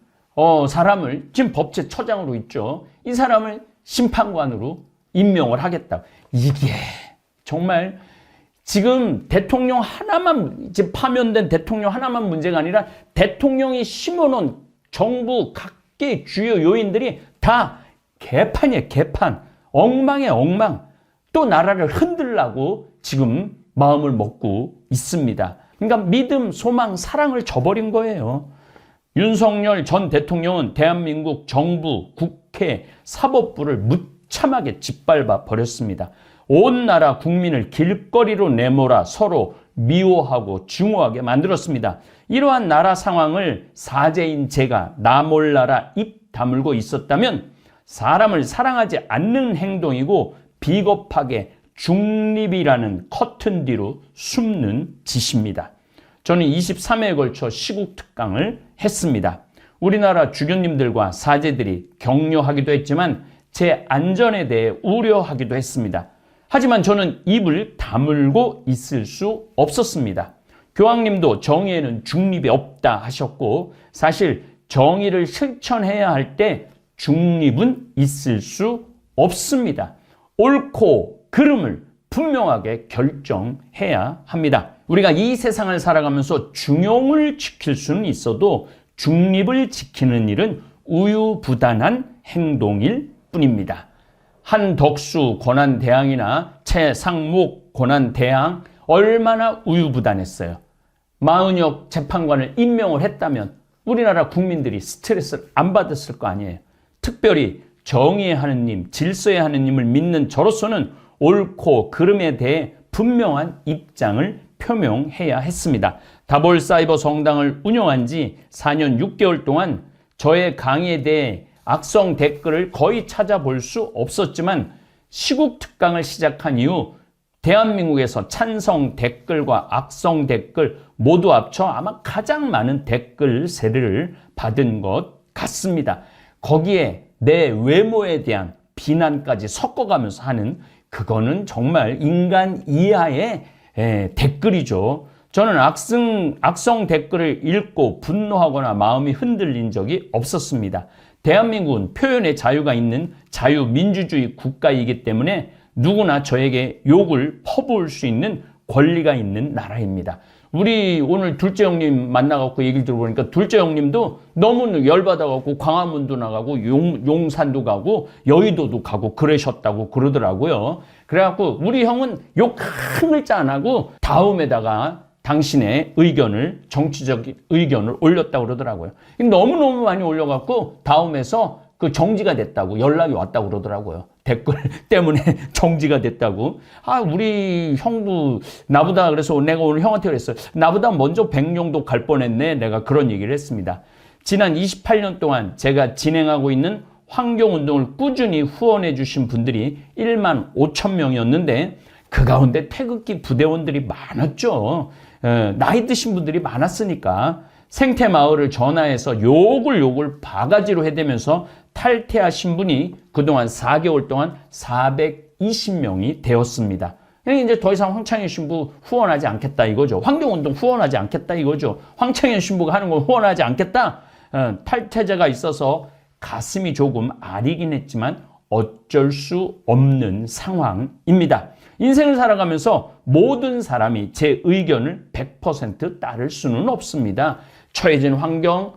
사람을 지금 법제처장으로 있죠. 이 사람을 심판관으로 임명을 하겠다. 이게 정말 지금 대통령 하나만, 이제 파면된 대통령 하나만 문제가 아니라 대통령이 심어놓은 정부 각계 주요 요인들이 다 개판이에요, 개판. 엉망에 엉망. 또 나라를 흔들라고 지금 마음을 먹고 있습니다. 그러니까 믿음, 소망, 사랑을 저버린 거예요. 윤석열 전 대통령은 대한민국 정부, 국회, 사법부를 무참하게 짓밟아 버렸습니다. 온 나라 국민을 길거리로 내몰아 서로 미워하고 증오하게 만들었습니다. 이러한 나라 상황을 사제인 제가 나 몰라라 입 다물고 있었다면 사람을 사랑하지 않는 행동이고 비겁하게 중립이라는 커튼 뒤로 숨는 짓입니다. 저는 23회에 걸쳐 시국 특강을 했습니다. 우리나라 주교님들과 사제들이 격려하기도 했지만 제 안전에 대해 우려하기도 했습니다. 하지만 저는 입을 다물고 있을 수 없었습니다. 교황님도 정의에는 중립이 없다 하셨고 사실 정의를 실천해야 할 때 중립은 있을 수 없습니다. 옳고 그름을 분명하게 결정해야 합니다. 우리가 이 세상을 살아가면서 중용을 지킬 수는 있어도 중립을 지키는 일은 우유부단한 행동일 뿐입니다. 한덕수 권한대항이나 최상목 권한대항 얼마나 우유부단했어요. 마은혁 재판관을 임명을 했다면 우리나라 국민들이 스트레스를 안 받았을 거 아니에요. 특별히 정의의 하느님, 질서의 하느님을 믿는 저로서는 옳고 그름에 대해 분명한 입장을 표명해야 했습니다. 다볼사이버 성당을 운영한 지 4년 6개월 동안 저의 강의에 대해 악성 댓글을 거의 찾아볼 수 없었지만 시국 특강을 시작한 이후 대한민국에서 찬성 댓글과 악성 댓글 모두 합쳐 아마 가장 많은 댓글 세례를 받은 것 같습니다. 거기에 내 외모에 대한 비난까지 섞어가면서 하는 그거는 정말 인간 이하의 댓글이죠. 저는 악성 댓글을 읽고 분노하거나 마음이 흔들린 적이 없었습니다. 대한민국은 표현의 자유가 있는 자유민주주의 국가이기 때문에 누구나 저에게 욕을 퍼부을 수 있는 권리가 있는 나라입니다. 우리 오늘 둘째 형님 만나갖고 얘기를 들어보니까 둘째 형님도 너무 열받아갖고 광화문도 나가고 용산도 가고 여의도도 가고 그러셨다고 그러더라고요. 그래갖고 우리 형은 욕 한 글자 안 하고 다음에다가 당신의 의견을, 정치적 의견을 올렸다고 그러더라고요. 너무너무 많이 올려갖고 다음에서 그 정지가 됐다고 연락이 왔다고 그러더라고요. 댓글 때문에 정지가 됐다고. 우리 형도 나보다, 그래서 내가 오늘 형한테 그랬어요. 나보다 먼저 백령도 갈 뻔했네. 내가 그런 얘기를 했습니다. 지난 28년 동안 제가 진행하고 있는 환경운동을 꾸준히 후원해 주신 분들이 1만 5천 명이었는데 그 가운데 태극기 부대원들이 많았죠. 나이 드신 분들이 많았으니까 생태마을을 전화해서 욕을 바가지로 해대면서 탈퇴하신 분이 그동안 4개월 동안 420명이 되었습니다. 이제 더 이상 황창현 신부 후원하지 않겠다 이거죠. 환경운동 후원하지 않겠다 이거죠. 황창현 신부가 하는 걸 후원하지 않겠다. 탈퇴자가 있어서 가슴이 조금 아리긴 했지만 어쩔 수 없는 상황입니다. 인생을 살아가면서 모든 사람이 제 의견을 100% 따를 수는 없습니다. 처해진 환경,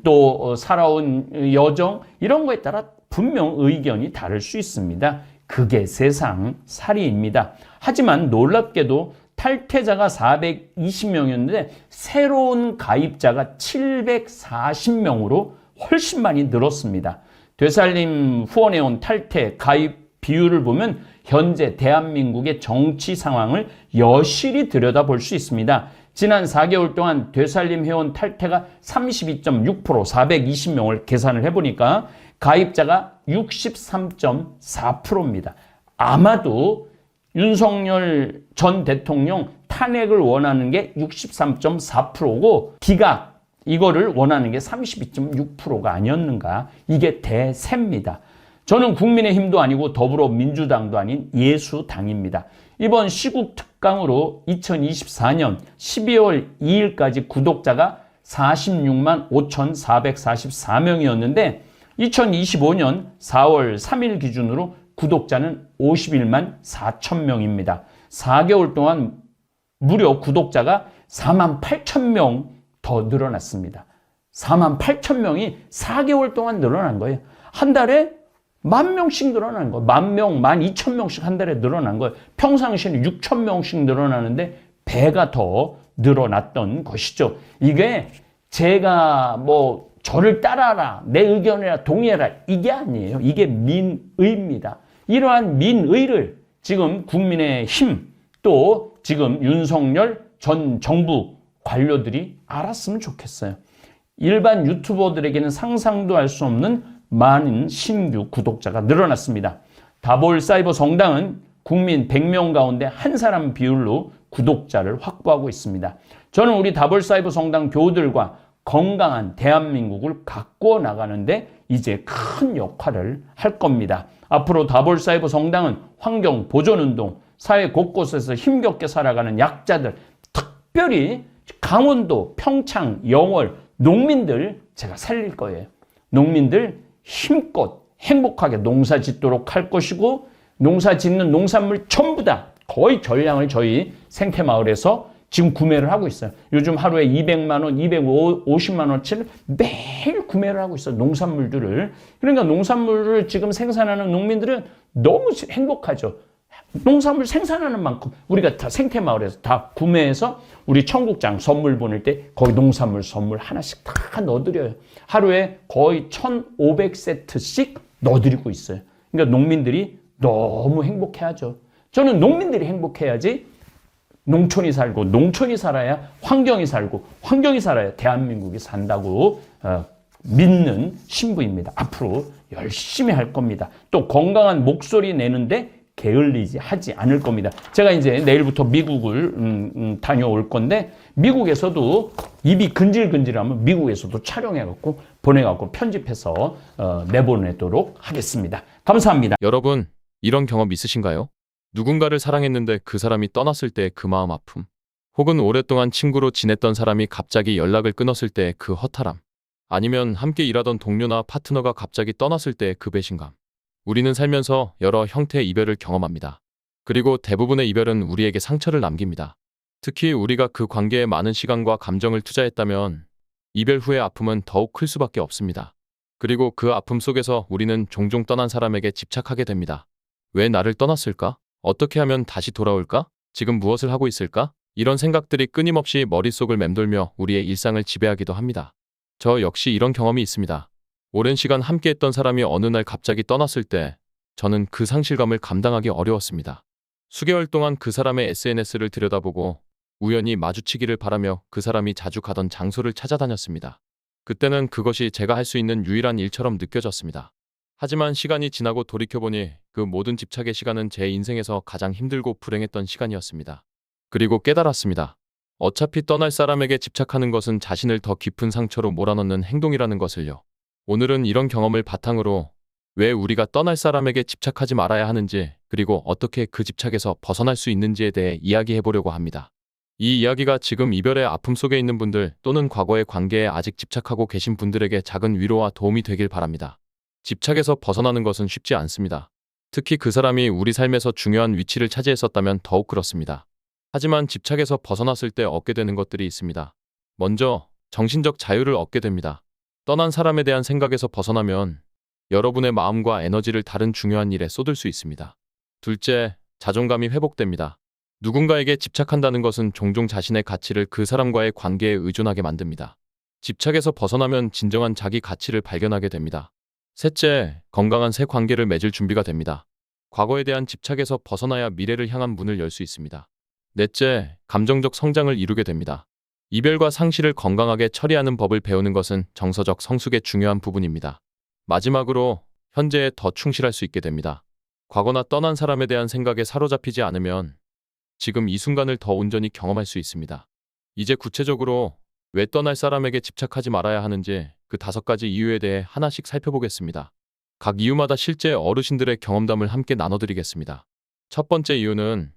또 살아온 여정 이런 거에 따라 분명 의견이 다를 수 있습니다. 그게 세상 살이입니다. 하지만 놀랍게도 탈퇴자가 420명이었는데 새로운 가입자가 740명으로 훨씬 많이 늘었습니다. 되살림 후원해온 탈퇴 가입 비율을 보면 현재 대한민국의 정치 상황을 여실히 들여다볼 수 있습니다. 지난 4개월 동안 되살림 회원 탈퇴가 32.6% 420명을 계산을 해보니까 가입자가 63.4%입니다. 아마도 윤석열 전 대통령 탄핵을 원하는 게 63.4%고 기각 이거를 원하는 게 32.6%가 아니었는가. 이게 대세입니다. 저는 국민의힘도 아니고 더불어민주당도 아닌 예수당입니다. 이번 시국 특강으로 2024년 12월 2일까지 구독자가 46만 5,444명이었는데 2025년 4월 3일 기준으로 구독자는 51만 4천 명입니다. 4개월 동안 무려 구독자가 4만 8천 명 더 늘어났습니다. 4만 8천 명이 4개월 동안 늘어난 거예요. 한 달에 10,000명씩 늘어나는 거예요. 10,000명, 12,000명씩 한 달에 늘어난 거예요. 평상시에는 6,000명씩 늘어나는데 배가 더 늘어났던 것이죠. 이게 제가 뭐 저를 따라라, 내 의견이라 동의해라, 이게 아니에요. 이게 민의입니다. 이러한 민의를 지금 국민의힘 또 지금 윤석열 전 정부 관료들이 알았으면 좋겠어요. 일반 유튜버들에게는 상상도 할 수 없는 많은 신규 구독자가 늘어났습니다. 다볼사이버 성당은 국민 100명 가운데 한 사람 비율로 구독자를 확보하고 있습니다. 저는 우리 다볼사이버 성당 교우들과 건강한 대한민국을 가꾸어 나가는데 이제 큰 역할을 할 겁니다. 앞으로 다볼사이버 성당은 환경 보존운동, 사회 곳곳에서 힘겹게 살아가는 약자들, 특별히 강원도, 평창, 영월, 농민들 제가 살릴 거예요. 농민들 힘껏 행복하게 농사 짓도록 할 것이고, 농사 짓는 농산물 전부 다 거의 전량을 저희 생태마을에서 지금 구매를 하고 있어요. 요즘 하루에 200만 원, 250만 원치를 매일 구매를 하고 있어요. 농산물들을. 그러니까 농산물을 지금 생산하는 농민들은 너무 행복하죠. 농산물 생산하는 만큼 우리가 다 생태마을에서 다 구매해서 우리 청국장 선물 보낼 때 거기 농산물 선물 하나씩 다 넣어드려요. 하루에 거의 1,500세트씩 넣어드리고 있어요. 그러니까 농민들이 너무 행복해하죠. 저는 농민들이 행복해야지 농촌이 살고, 농촌이 살아야 환경이 살고, 환경이 살아야 대한민국이 산다고 믿는 신부입니다. 앞으로 열심히 할 겁니다. 또 건강한 목소리 내는데 게을리지 하지 않을 겁니다. 제가 이제 내일부터 미국을 다녀올 건데, 미국에서도 입이 근질근질하면 미국에서도 촬영해갖고 보내갖고 편집해서 내보내도록 하겠습니다. 감사합니다. 여러분, 이런 경험 있으신가요? 누군가를 사랑했는데 그 사람이 떠났을 때 그 마음 아픔, 혹은 오랫동안 친구로 지냈던 사람이 갑자기 연락을 끊었을 때 그 허탈함, 아니면 함께 일하던 동료나 파트너가 갑자기 떠났을 때 그 배신감. 우리는 살면서 여러 형태의 이별을 경험합니다. 그리고 대부분의 이별은 우리에게 상처를 남깁니다. 특히 우리가 그 관계에 많은 시간과 감정을 투자했다면 이별 후의 아픔은 더욱 클 수밖에 없습니다. 그리고 그 아픔 속에서 우리는 종종 떠난 사람에게 집착하게 됩니다. 왜 나를 떠났을까? 어떻게 하면 다시 돌아올까? 지금 무엇을 하고 있을까? 이런 생각들이 끊임없이 머릿속을 맴돌며 우리의 일상을 지배하기도 합니다. 저 역시 이런 경험이 있습니다. 오랜 시간 함께했던 사람이 어느 날 갑자기 떠났을 때 저는 그 상실감을 감당하기 어려웠습니다. 수개월 동안 그 사람의 SNS를 들여다보고 우연히 마주치기를 바라며 그 사람이 자주 가던 장소를 찾아다녔습니다. 그때는 그것이 제가 할 수 있는 유일한 일처럼 느껴졌습니다. 하지만 시간이 지나고 돌이켜보니 그 모든 집착의 시간은 제 인생에서 가장 힘들고 불행했던 시간이었습니다. 그리고 깨달았습니다. 어차피 떠날 사람에게 집착하는 것은 자신을 더 깊은 상처로 몰아넣는 행동이라는 것을요. 오늘은 이런 경험을 바탕으로 왜 우리가 떠날 사람에게 집착하지 말아야 하는지, 그리고 어떻게 그 집착에서 벗어날 수 있는지에 대해 이야기해보려고 합니다. 이 이야기가 지금 이별의 아픔 속에 있는 분들, 또는 과거의 관계에 아직 집착하고 계신 분들에게 작은 위로와 도움이 되길 바랍니다. 집착에서 벗어나는 것은 쉽지 않습니다. 특히 그 사람이 우리 삶에서 중요한 위치를 차지했었다면 더욱 그렇습니다. 하지만 집착에서 벗어났을 때 얻게 되는 것들이 있습니다. 먼저, 정신적 자유를 얻게 됩니다. 떠난 사람에 대한 생각에서 벗어나면 여러분의 마음과 에너지를 다른 중요한 일에 쏟을 수 있습니다. 둘째, 자존감이 회복됩니다. 누군가에게 집착한다는 것은 종종 자신의 가치를 그 사람과의 관계에 의존하게 만듭니다. 집착에서 벗어나면 진정한 자기 가치를 발견하게 됩니다. 셋째, 건강한 새 관계를 맺을 준비가 됩니다. 과거에 대한 집착에서 벗어나야 미래를 향한 문을 열 수 있습니다. 넷째, 감정적 성장을 이루게 됩니다. 이별과 상실을 건강하게 처리하는 법을 배우는 것은 정서적 성숙의 중요한 부분입니다. 마지막으로, 현재에 더 충실할 수 있게 됩니다. 과거나 떠난 사람에 대한 생각에 사로잡히지 않으면 지금 이 순간을 더 온전히 경험할 수 있습니다. 이제 구체적으로 왜 떠날 사람에게 집착하지 말아야 하는지 그 5가지 이유에 대해 하나씩 살펴보겠습니다. 각 이유마다 실제 어르신들의 경험담을 함께 나눠드리겠습니다. 첫 번째 이유는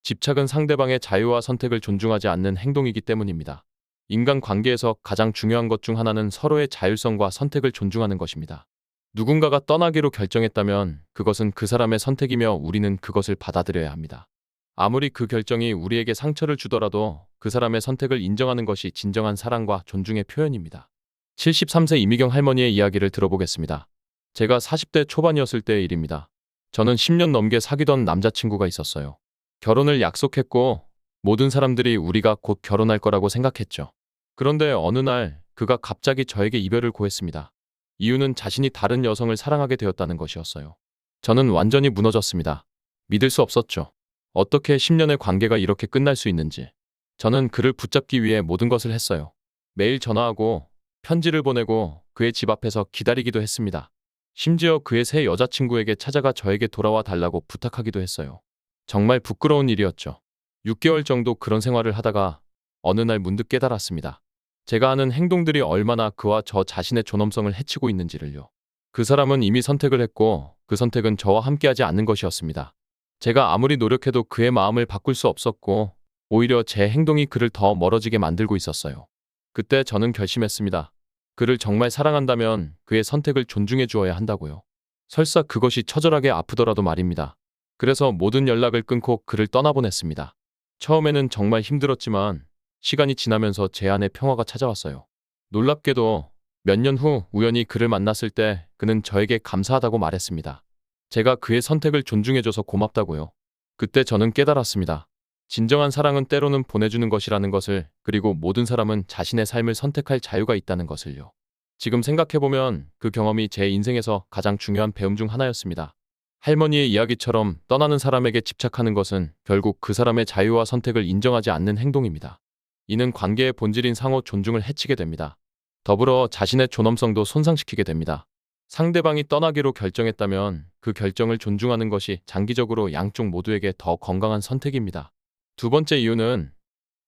집착은 상대방의 자유와 선택을 존중하지 않는 행동이기 때문입니다. 인간 관계에서 가장 중요한 것 중 하나는 서로의 자율성과 선택을 존중하는 것입니다. 누군가가 떠나기로 결정했다면 그것은 그 사람의 선택이며 우리는 그것을 받아들여야 합니다. 아무리 그 결정이 우리에게 상처를 주더라도 그 사람의 선택을 인정하는 것이 진정한 사랑과 존중의 표현입니다. 73세 이미경 할머니의 이야기를 들어보겠습니다. 제가 40대 초반이었을 때의 일입니다. 저는 10년 넘게 사귀던 남자친구가 있었어요. 결혼을 약속했고 모든 사람들이 우리가 곧 결혼할 거라고 생각했죠. 그런데 어느 날 그가 갑자기 저에게 이별을 고했습니다. 이유는 자신이 다른 여성을 사랑하게 되었다는 것이었어요. 저는 완전히 무너졌습니다. 믿을 수 없었죠. 어떻게 10년의 관계가 이렇게 끝날 수 있는지. 저는 그를 붙잡기 위해 모든 것을 했어요. 매일 전화하고 편지를 보내고 그의 집 앞에서 기다리기도 했습니다. 심지어 그의 새 여자친구에게 찾아가 저에게 돌아와 달라고 부탁하기도 했어요. 정말 부끄러운 일이었죠. 6개월 정도 그런 생활을 하다가 어느 날 문득 깨달았습니다. 제가 하는 행동들이 얼마나 그와 저 자신의 존엄성을 해치고 있는지를요. 그 사람은 이미 선택을 했고 그 선택은 저와 함께하지 않는 것이었습니다. 제가 아무리 노력해도 그의 마음을 바꿀 수 없었고 오히려 제 행동이 그를 더 멀어지게 만들고 있었어요. 그때 저는 결심했습니다. 그를 정말 사랑한다면 그의 선택을 존중해 주어야 한다고요. 설사 그것이 처절하게 아프더라도 말입니다. 그래서 모든 연락을 끊고 그를 떠나보냈습니다. 처음에는 정말 힘들었지만 시간이 지나면서 제 안에 평화가 찾아왔어요. 놀랍게도 몇 년 후 우연히 그를 만났을 때 그는 저에게 감사하다고 말했습니다. 제가 그의 선택을 존중해줘서 고맙다고요. 그때 저는 깨달았습니다. 진정한 사랑은 때로는 보내주는 것이라는 것을, 그리고 모든 사람은 자신의 삶을 선택할 자유가 있다는 것을요. 지금 생각해보면 그 경험이 제 인생에서 가장 중요한 배움 중 하나였습니다. 할머니의 이야기처럼 떠나는 사람에게 집착하는 것은 결국 그 사람의 자유와 선택을 인정하지 않는 행동입니다. 이는 관계의 본질인 상호 존중을 해치게 됩니다. 더불어 자신의 존엄성도 손상시키게 됩니다. 상대방이 떠나기로 결정했다면 그 결정을 존중하는 것이 장기적으로 양쪽 모두에게 더 건강한 선택입니다. 두 번째 이유는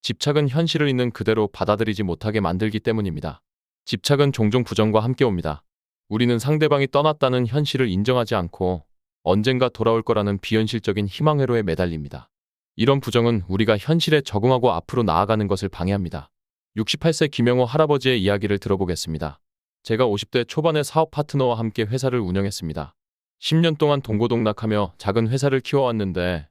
집착은 현실을 있는 그대로 받아들이지 못하게 만들기 때문입니다. 집착은 종종 부정과 함께 옵니다. 우리는 상대방이 떠났다는 현실을 인정하지 않고 언젠가 돌아올 거라는 비현실적인 희망회로에 매달립니다. 이런 부정은 우리가 현실에 적응하고 앞으로 나아가는 것을 방해합니다. 68세 김영호 할아버지의 이야기를 들어보겠습니다. 제가 50대 초반에 사업 파트너와 함께 회사를 운영했습니다. 10년 동안 동고동락하며 작은 회사를 키워왔는데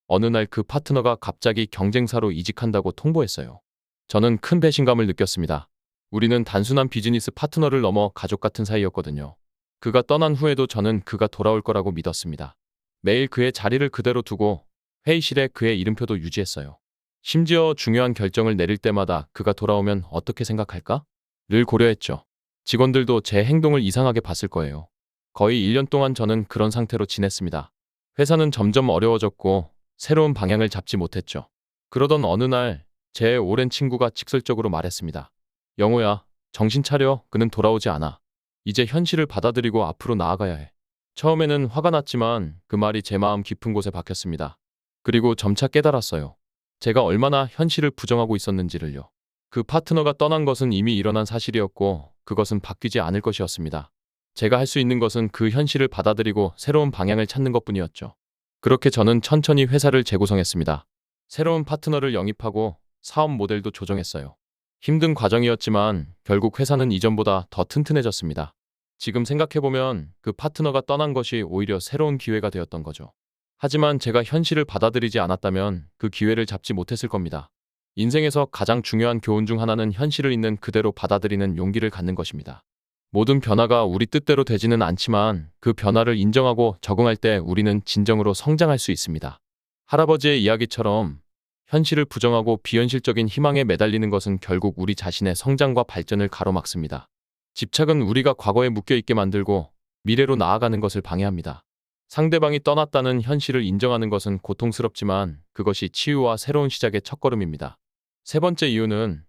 어느 날 그 파트너가 갑자기 경쟁사로 이직한다고 통보했어요. 저는 큰 배신감을 느꼈습니다. 우리는 단순한 비즈니스 파트너를 넘어 가족 같은 사이였거든요. 그가 떠난 후에도 저는 그가 돌아올 거라고 믿었습니다. 매일 그의 자리를 그대로 두고 회의실에 그의 이름표도 유지했어요. 심지어 중요한 결정을 내릴 때마다 그가 돌아오면 어떻게 생각할까? 를 고려했죠. 직원들도 제 행동을 이상하게 봤을 거예요. 거의 1년 동안 저는 그런 상태로 지냈습니다. 회사는 점점 어려워졌고 새로운 방향을 잡지 못했죠. 그러던 어느 날 제 오랜 친구가 직설적으로 말했습니다. 영호야, 정신 차려. 그는 돌아오지 않아. 이제 현실을 받아들이고 앞으로 나아가야 해. 처음에는 화가 났지만 그 말이 제 마음 깊은 곳에 박혔습니다. 그리고 점차 깨달았어요. 제가 얼마나 현실을 부정하고 있었는지를요. 그 파트너가 떠난 것은 이미 일어난 사실이었고 그것은 바뀌지 않을 것이었습니다. 제가 할 수 있는 것은 그 현실을 받아들이고 새로운 방향을 찾는 것뿐이었죠. 그렇게 저는 천천히 회사를 재구성했습니다. 새로운 파트너를 영입하고 사업 모델도 조정했어요. 힘든 과정이었지만 결국 회사는 이전보다 더 튼튼해졌습니다. 지금 생각해보면 그 파트너가 떠난 것이 오히려 새로운 기회가 되었던 거죠. 하지만 제가 현실을 받아들이지 않았다면 그 기회를 잡지 못했을 겁니다. 인생에서 가장 중요한 교훈 중 하나는 현실을 있는 그대로 받아들이는 용기를 갖는 것입니다. 모든 변화가 우리 뜻대로 되지는 않지만 그 변화를 인정하고 적응할 때 우리는 진정으로 성장할 수 있습니다. 할아버지의 이야기처럼 현실을 부정하고 비현실적인 희망에 매달리는 것은 결국 우리 자신의 성장과 발전을 가로막습니다. 집착은 우리가 과거에 묶여있게 만들고 미래로 나아가는 것을 방해합니다. 상대방이 떠났다는 현실을 인정하는 것은 고통스럽지만 그것이 치유와 새로운 시작의 첫걸음입니다. 세 번째 이유는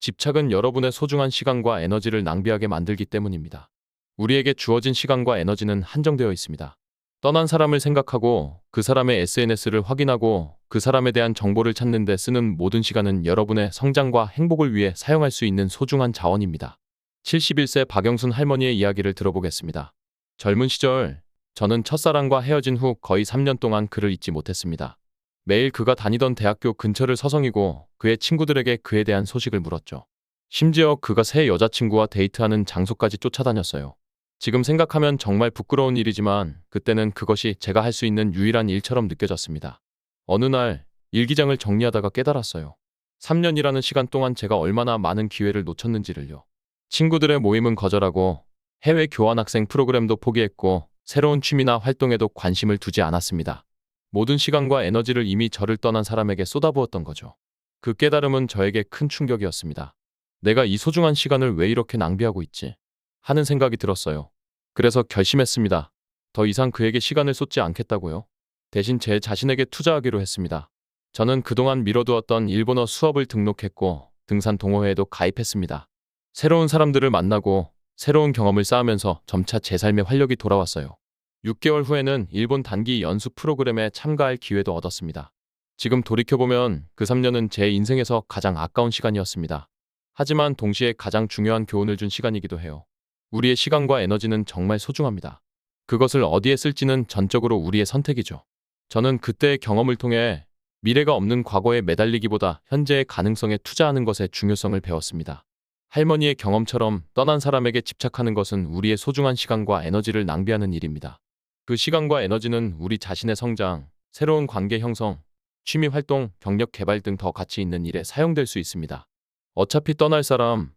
집착은 여러분의 소중한 시간과 에너지를 낭비하게 만들기 때문입니다. 우리에게 주어진 시간과 에너지는 한정되어 있습니다. 떠난 사람을 생각하고 그 사람의 SNS를 확인하고 그 사람에 대한 정보를 찾는 데 쓰는 모든 시간은 여러분의 성장과 행복을 위해 사용할 수 있는 소중한 자원입니다. 71세 박영순 할머니의 이야기를 들어보겠습니다. 젊은 시절 저는 첫사랑과 헤어진 후 거의 3년 동안 그를 잊지 못했습니다. 매일 그가 다니던 대학교 근처를 서성이고 그의 친구들에게 그에 대한 소식을 물었죠. 심지어 그가 새 여자친구와 데이트하는 장소까지 쫓아다녔어요. 지금 생각하면 정말 부끄러운 일이지만 그때는 그것이 제가 할 수 있는 유일한 일처럼 느껴졌습니다. 어느 날 일기장을 정리하다가 깨달았어요. 3년이라는 시간 동안 제가 얼마나 많은 기회를 놓쳤는지를요. 친구들의 모임은 거절하고 해외 교환학생 프로그램도 포기했고 새로운 취미나 활동에도 관심을 두지 않았습니다. 모든 시간과 에너지를 이미 저를 떠난 사람에게 쏟아부었던 거죠. 그 깨달음은 저에게 큰 충격이었습니다. 내가 이 소중한 시간을 왜 이렇게 낭비하고 있지? 하는 생각이 들었어요. 그래서 결심했습니다. 더 이상 그에게 시간을 쏟지 않겠다고요. 대신 제 자신에게 투자하기로 했습니다. 저는 그동안 미뤄두었던 일본어 수업을 등록했고 등산 동호회에도 가입했습니다. 새로운 사람들을 만나고 새로운 경험을 쌓으면서 점차 제 삶의 활력이 돌아왔어요. 6개월 후에는 일본 단기 연수 프로그램에 참가할 기회도 얻었습니다. 지금 돌이켜보면 그 3년은 제 인생에서 가장 아까운 시간이었습니다. 하지만 동시에 가장 중요한 교훈을 준 시간이기도 해요. 우리의 시간과 에너지는 정말 소중합니다. 그것을 어디에 쓸지는 전적으로 우리의 선택이죠. 저는 그때의 경험을 통해 미래가 없는 과거에 매달리기보다 현재의 가능성에 투자하는 것의 중요성을 배웠습니다. 할머니의 경험처럼 떠난 사람에게 집착하는 것은 우리의 소중한 시간과 에너지를 낭비하는 일입니다. 그 시간과 에너지는 우리 자신의 성장, 새로운 관계 형성, 취미 활동, 경력 개발 등 더 가치 있는 일에 사용될 수 있습니다. 어차피 떠날 사람,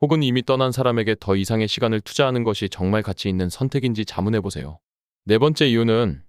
혹은 이미 떠난 사람에게 더 이상의 시간을 투자하는 것이 정말 가치 있는 선택인지 자문해보세요. 네 번째 이유는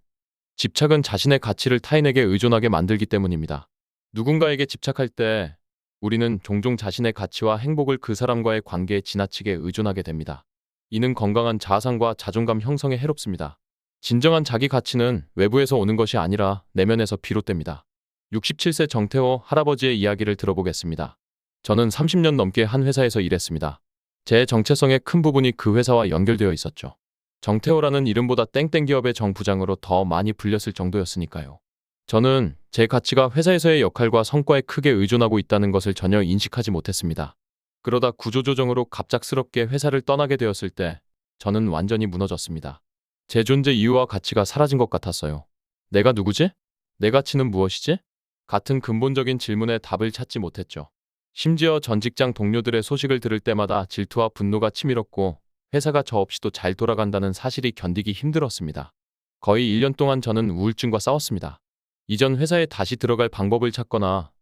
집착은 자신의 가치를 타인에게 의존하게 만들기 때문입니다. 누군가에게 집착할 때 우리는 종종 자신의 가치와 행복을 그 사람과의 관계에 지나치게 의존하게 됩니다. 이는 건강한 자아상과 자존감 형성에 해롭습니다. 진정한 자기 가치는 외부에서 오는 것이 아니라 내면에서 비롯됩니다. 67세 정태호 할아버지의 이야기를 들어보겠습니다. 저는 30년 넘게 한 회사에서 일했습니다. 제 정체성의 큰 부분이 그 회사와 연결되어 있었죠. 정태호라는 이름보다 땡땡 기업의 정 부장으로 더 많이 불렸을 정도였으니까요. 저는 제 가치가 회사에서의 역할과 성과에 크게 의존하고 있다는 것을 전혀 인식하지 못했습니다. 그러다 구조조정으로 갑작스럽게 회사를 떠나게 되었을 때 저는 완전히 무너졌습니다. 제 존재 이유와 가치가 사라진 것 같았어요. 내가 누구지? 내 가치는 무엇이지? 같은 근본적인 질문에 답을 찾지 못했죠. 심지어 전 직장 동료들의 소식을 들을 때마다 질투와 분노가 치밀었고 회사가 저 없이도 잘 돌아간다는 사실이 견디기 힘들었습니다. 거의 1년 동안 저는 우울증과 싸웠습니다. 이전 회사에 다시 들어갈 방법을 찾거나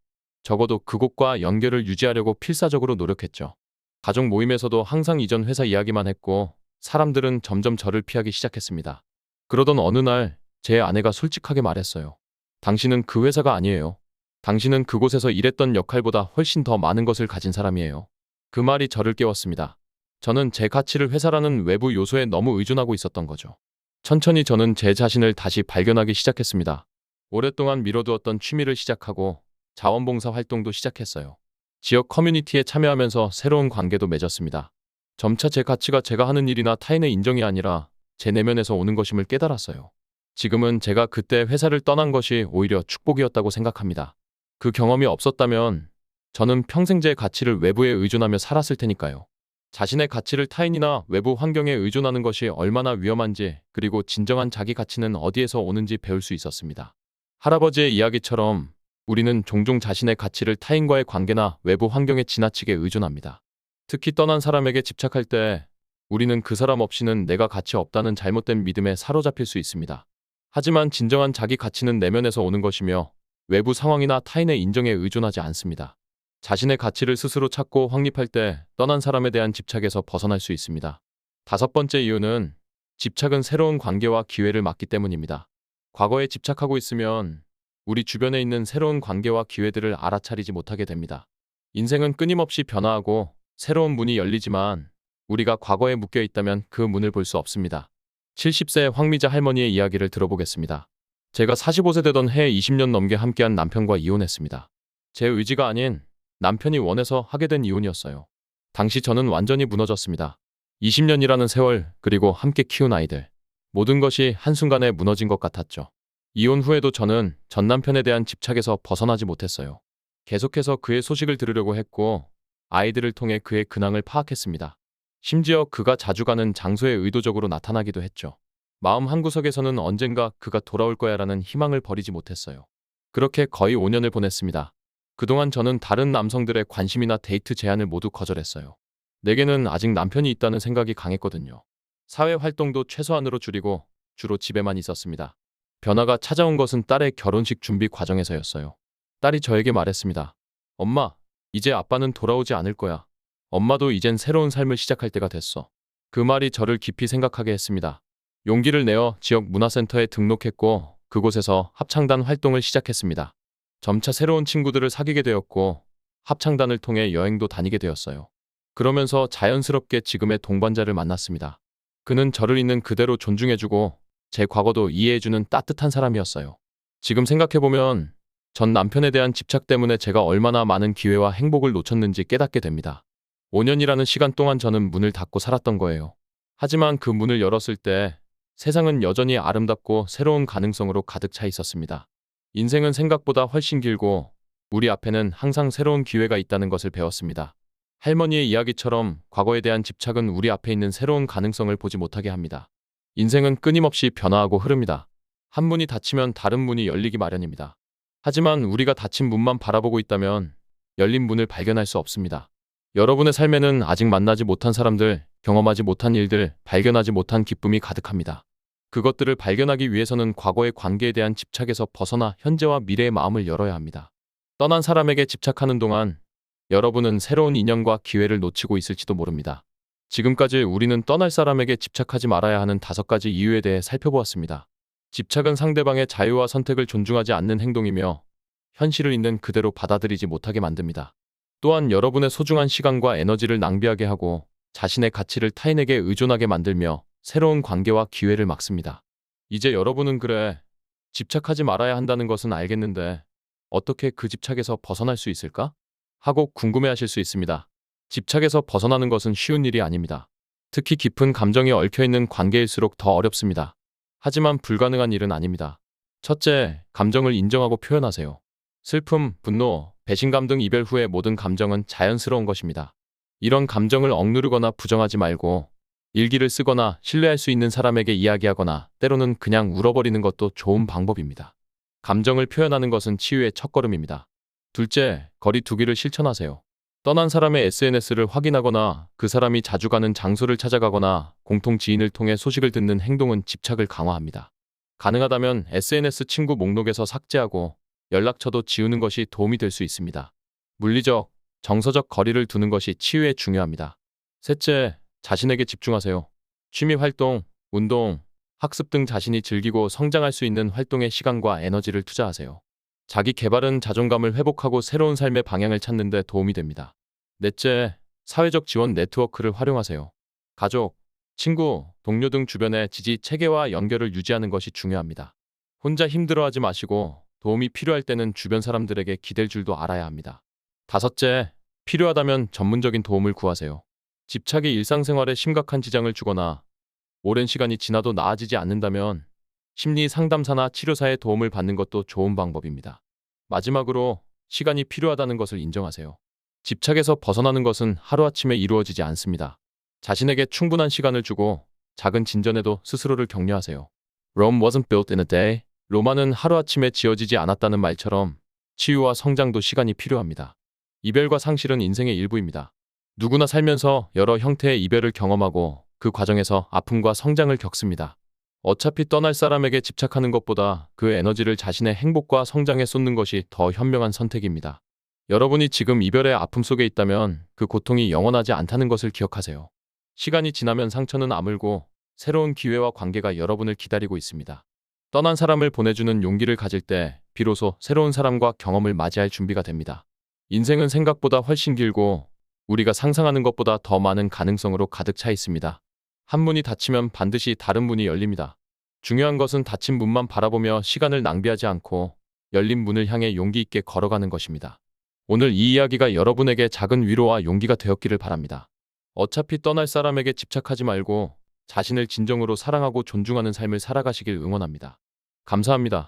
적어도 그곳과 연결을 유지하려고 필사적으로 노력했죠. 가족 모임에서도 항상 이전 회사 이야기만 했고 사람들은 점점 저를 피하기 시작했습니다. 그러던 어느 날 제 아내가 솔직하게 말했어요. 당신은 그 회사가 아니에요. 당신은 그곳에서 일했던 역할보다 훨씬 더 많은 것을 가진 사람이에요. 그 말이 저를 깨웠습니다. 저는 제 가치를 회사라는 외부 요소에 너무 의존하고 있었던 거죠. 천천히 저는 제 자신을 다시 발견하기 시작했습니다. 오랫동안 미뤄두었던 취미를 시작하고 자원봉사 활동도 시작했어요. 지역 커뮤니티에 참여하면서 새로운 관계도 맺었습니다. 점차 제 가치가 제가 하는 일이나 타인의 인정이 아니라 제 내면에서 오는 것임을 깨달았어요. 지금은 제가 그때 회사를 떠난 것이 오히려 축복이었다고 생각합니다. 그 경험이 없었다면 저는 평생 제 가치를 외부에 의존하며 살았을 테니까요. 자신의 가치를 타인이나 외부 환경에 의존하는 것이 얼마나 위험한지 그리고 진정한 자기 가치는 어디에서 오는지 배울 수 있었습니다. 할아버지의 이야기처럼 우리는 종종 자신의 가치를 타인과의 관계나 외부 환경에 지나치게 의존합니다. 특히 떠난 사람에게 집착할 때 우리는 그 사람 없이는 내가 가치 없다는 잘못된 믿음에 사로잡힐 수 있습니다. 하지만 진정한 자기 가치는 내면에서 오는 것이며 외부 상황이나 타인의 인정에 의존하지 않습니다. 자신의 가치를 스스로 찾고 확립할 때 떠난 사람에 대한 집착에서 벗어날 수 있습니다. 다섯 번째 이유는 집착은 새로운 관계와 기회를 막기 때문입니다. 과거에 집착하고 있으면 우리 주변에 있는 새로운 관계와 기회들을 알아차리지 못하게 됩니다. 인생은 끊임없이 변화하고 새로운 문이 열리지만 우리가 과거에 묶여 있다면 그 문을 볼 수 없습니다. 70세 황미자 할머니의 이야기를 들어보겠습니다. 제가 45세 되던 해에 20년 넘게 함께한 남편과 이혼했습니다. 제 의지가 아닌 남편이 원해서 하게 된 이혼이었어요. 당시 저는 완전히 무너졌습니다. 20년이라는 세월, 그리고 함께 키운 아이들. 모든 것이 한순간에 무너진 것 같았죠. 이혼 후에도 저는 전 남편에 대한 집착에서 벗어나지 못했어요. 계속해서 그의 소식을 들으려고 했고 아이들을 통해 그의 근황을 파악했습니다. 심지어 그가 자주 가는 장소에 의도적으로 나타나기도 했죠. 마음 한구석에서는 언젠가 그가 돌아올 거야라는 희망을 버리지 못했어요. 그렇게 거의 5년을 보냈습니다. 그동안 저는 다른 남성들의 관심이나 데이트 제안을 모두 거절했어요. 내게는 아직 남편이 있다는 생각이 강했거든요. 사회 활동도 최소한으로 줄이고 주로 집에만 있었습니다. 변화가 찾아온 것은 딸의 결혼식 준비 과정에서였어요. 딸이 저에게 말했습니다. 엄마, 이제 아빠는 돌아오지 않을 거야. 엄마도 이젠 새로운 삶을 시작할 때가 됐어. 그 말이 저를 깊이 생각하게 했습니다. 용기를 내어 지역 문화센터에 등록했고 그곳에서 합창단 활동을 시작했습니다. 점차 새로운 친구들을 사귀게 되었고 합창단을 통해 여행도 다니게 되었어요. 그러면서 자연스럽게 지금의 동반자를 만났습니다. 그는 저를 있는 그대로 존중해주고 제 과거도 이해해주는 따뜻한 사람이었어요. 지금 생각해보면 전 남편에 대한 집착 때문에 제가 얼마나 많은 기회와 행복을 놓쳤는지 깨닫게 됩니다. 5년이라는 시간 동안 저는 문을 닫고 살았던 거예요. 하지만 그 문을 열었을 때 세상은 여전히 아름답고 새로운 가능성으로 가득 차 있었습니다. 인생은 생각보다 훨씬 길고 우리 앞에는 항상 새로운 기회가 있다는 것을 배웠습니다. 할머니의 이야기처럼 과거에 대한 집착은 우리 앞에 있는 새로운 가능성을 보지 못하게 합니다. 인생은 끊임없이 변화하고 흐릅니다. 한 문이 닫히면 다른 문이 열리기 마련입니다. 하지만 우리가 닫힌 문만 바라보고 있다면 열린 문을 발견할 수 없습니다. 여러분의 삶에는 아직 만나지 못한 사람들, 경험하지 못한 일들, 발견하지 못한 기쁨이 가득합니다. 그것들을 발견하기 위해서는 과거의 관계에 대한 집착에서 벗어나 현재와 미래의 마음을 열어야 합니다. 떠난 사람에게 집착하는 동안 여러분은 새로운 인연과 기회를 놓치고 있을지도 모릅니다. 지금까지 우리는 떠날 사람에게 집착하지 말아야 하는 5가지 이유에 대해 살펴보았습니다. 집착은 상대방의 자유와 선택을 존중하지 않는 행동이며 현실을 있는 그대로 받아들이지 못하게 만듭니다. 또한 여러분의 소중한 시간과 에너지를 낭비하게 하고 자신의 가치를 타인에게 의존하게 만들며 새로운 관계와 기회를 막습니다. 이제 여러분은 그래, 집착하지 말아야 한다는 것은 알겠는데 어떻게 그 집착에서 벗어날 수 있을까? 하고 궁금해하실 수 있습니다. 집착에서 벗어나는 것은 쉬운 일이 아닙니다. 특히 깊은 감정이 얽혀있는 관계일수록 더 어렵습니다. 하지만 불가능한 일은 아닙니다. 첫째, 감정을 인정하고 표현하세요. 슬픔, 분노, 배신감 등 이별 후의 모든 감정은 자연스러운 것입니다. 이런 감정을 억누르거나 부정하지 말고 일기를 쓰거나 신뢰할 수 있는 사람에게 이야기하거나 때로는 그냥 울어버리는 것도 좋은 방법입니다. 감정을 표현하는 것은 치유의 첫걸음입니다. 둘째, 거리 두기를 실천하세요. 떠난 사람의 SNS를 확인하거나 그 사람이 자주 가는 장소를 찾아가거나 공통 지인을 통해 소식을 듣는 행동은 집착을 강화합니다. 가능하다면 SNS 친구 목록에서 삭제하고 연락처도 지우는 것이 도움이 될 수 있습니다. 물리적, 정서적 거리를 두는 것이 치유에 중요합니다. 셋째, 자신에게 집중하세요. 취미 활동, 운동, 학습 등 자신이 즐기고 성장할 수 있는 활동에 시간과 에너지를 투자하세요. 자기 개발은 자존감을 회복하고 새로운 삶의 방향을 찾는 데 도움이 됩니다. 넷째, 사회적 지원 네트워크를 활용하세요. 가족, 친구, 동료 등 주변의 지지 체계와 연결을 유지하는 것이 중요합니다. 혼자 힘들어하지 마시고 도움이 필요할 때는 주변 사람들에게 기댈 줄도 알아야 합니다. 다섯째, 필요하다면 전문적인 도움을 구하세요. 집착이 일상생활에 심각한 지장을 주거나 오랜 시간이 지나도 나아지지 않는다면 심리 상담사나 치료사의 도움을 받는 것도 좋은 방법입니다. 마지막으로 시간이 필요하다는 것을 인정하세요. 집착에서 벗어나는 것은 하루아침에 이루어지지 않습니다. 자신에게 충분한 시간을 주고 작은 진전에도 스스로를 격려하세요. Rome wasn't built in a day. 로마는 하루아침에 지어지지 않았다는 말처럼 치유와 성장도 시간이 필요합니다. 이별과 상실은 인생의 일부입니다. 누구나 살면서 여러 형태의 이별을 경험하고 그 과정에서 아픔과 성장을 겪습니다. 어차피 떠날 사람에게 집착하는 것보다 그 에너지를 자신의 행복과 성장에 쏟는 것이 더 현명한 선택입니다. 여러분이 지금 이별의 아픔 속에 있다면 그 고통이 영원하지 않다는 것을 기억하세요. 시간이 지나면 상처는 아물고 새로운 기회와 관계가 여러분을 기다리고 있습니다. 떠난 사람을 보내주는 용기를 가질 때 비로소 새로운 사람과 경험을 맞이할 준비가 됩니다. 인생은 생각보다 훨씬 길고 우리가 상상하는 것보다 더 많은 가능성으로 가득 차 있습니다. 한 문이 닫히면 반드시 다른 문이 열립니다. 중요한 것은 닫힌 문만 바라보며 시간을 낭비하지 않고 열린 문을 향해 용기 있게 걸어가는 것입니다. 오늘 이 이야기가 여러분에게 작은 위로와 용기가 되었기를 바랍니다. 어차피 떠날 사람에게 집착하지 말고 자신을 진정으로 사랑하고 존중하는 삶을 살아가시길 응원합니다. 감사합니다.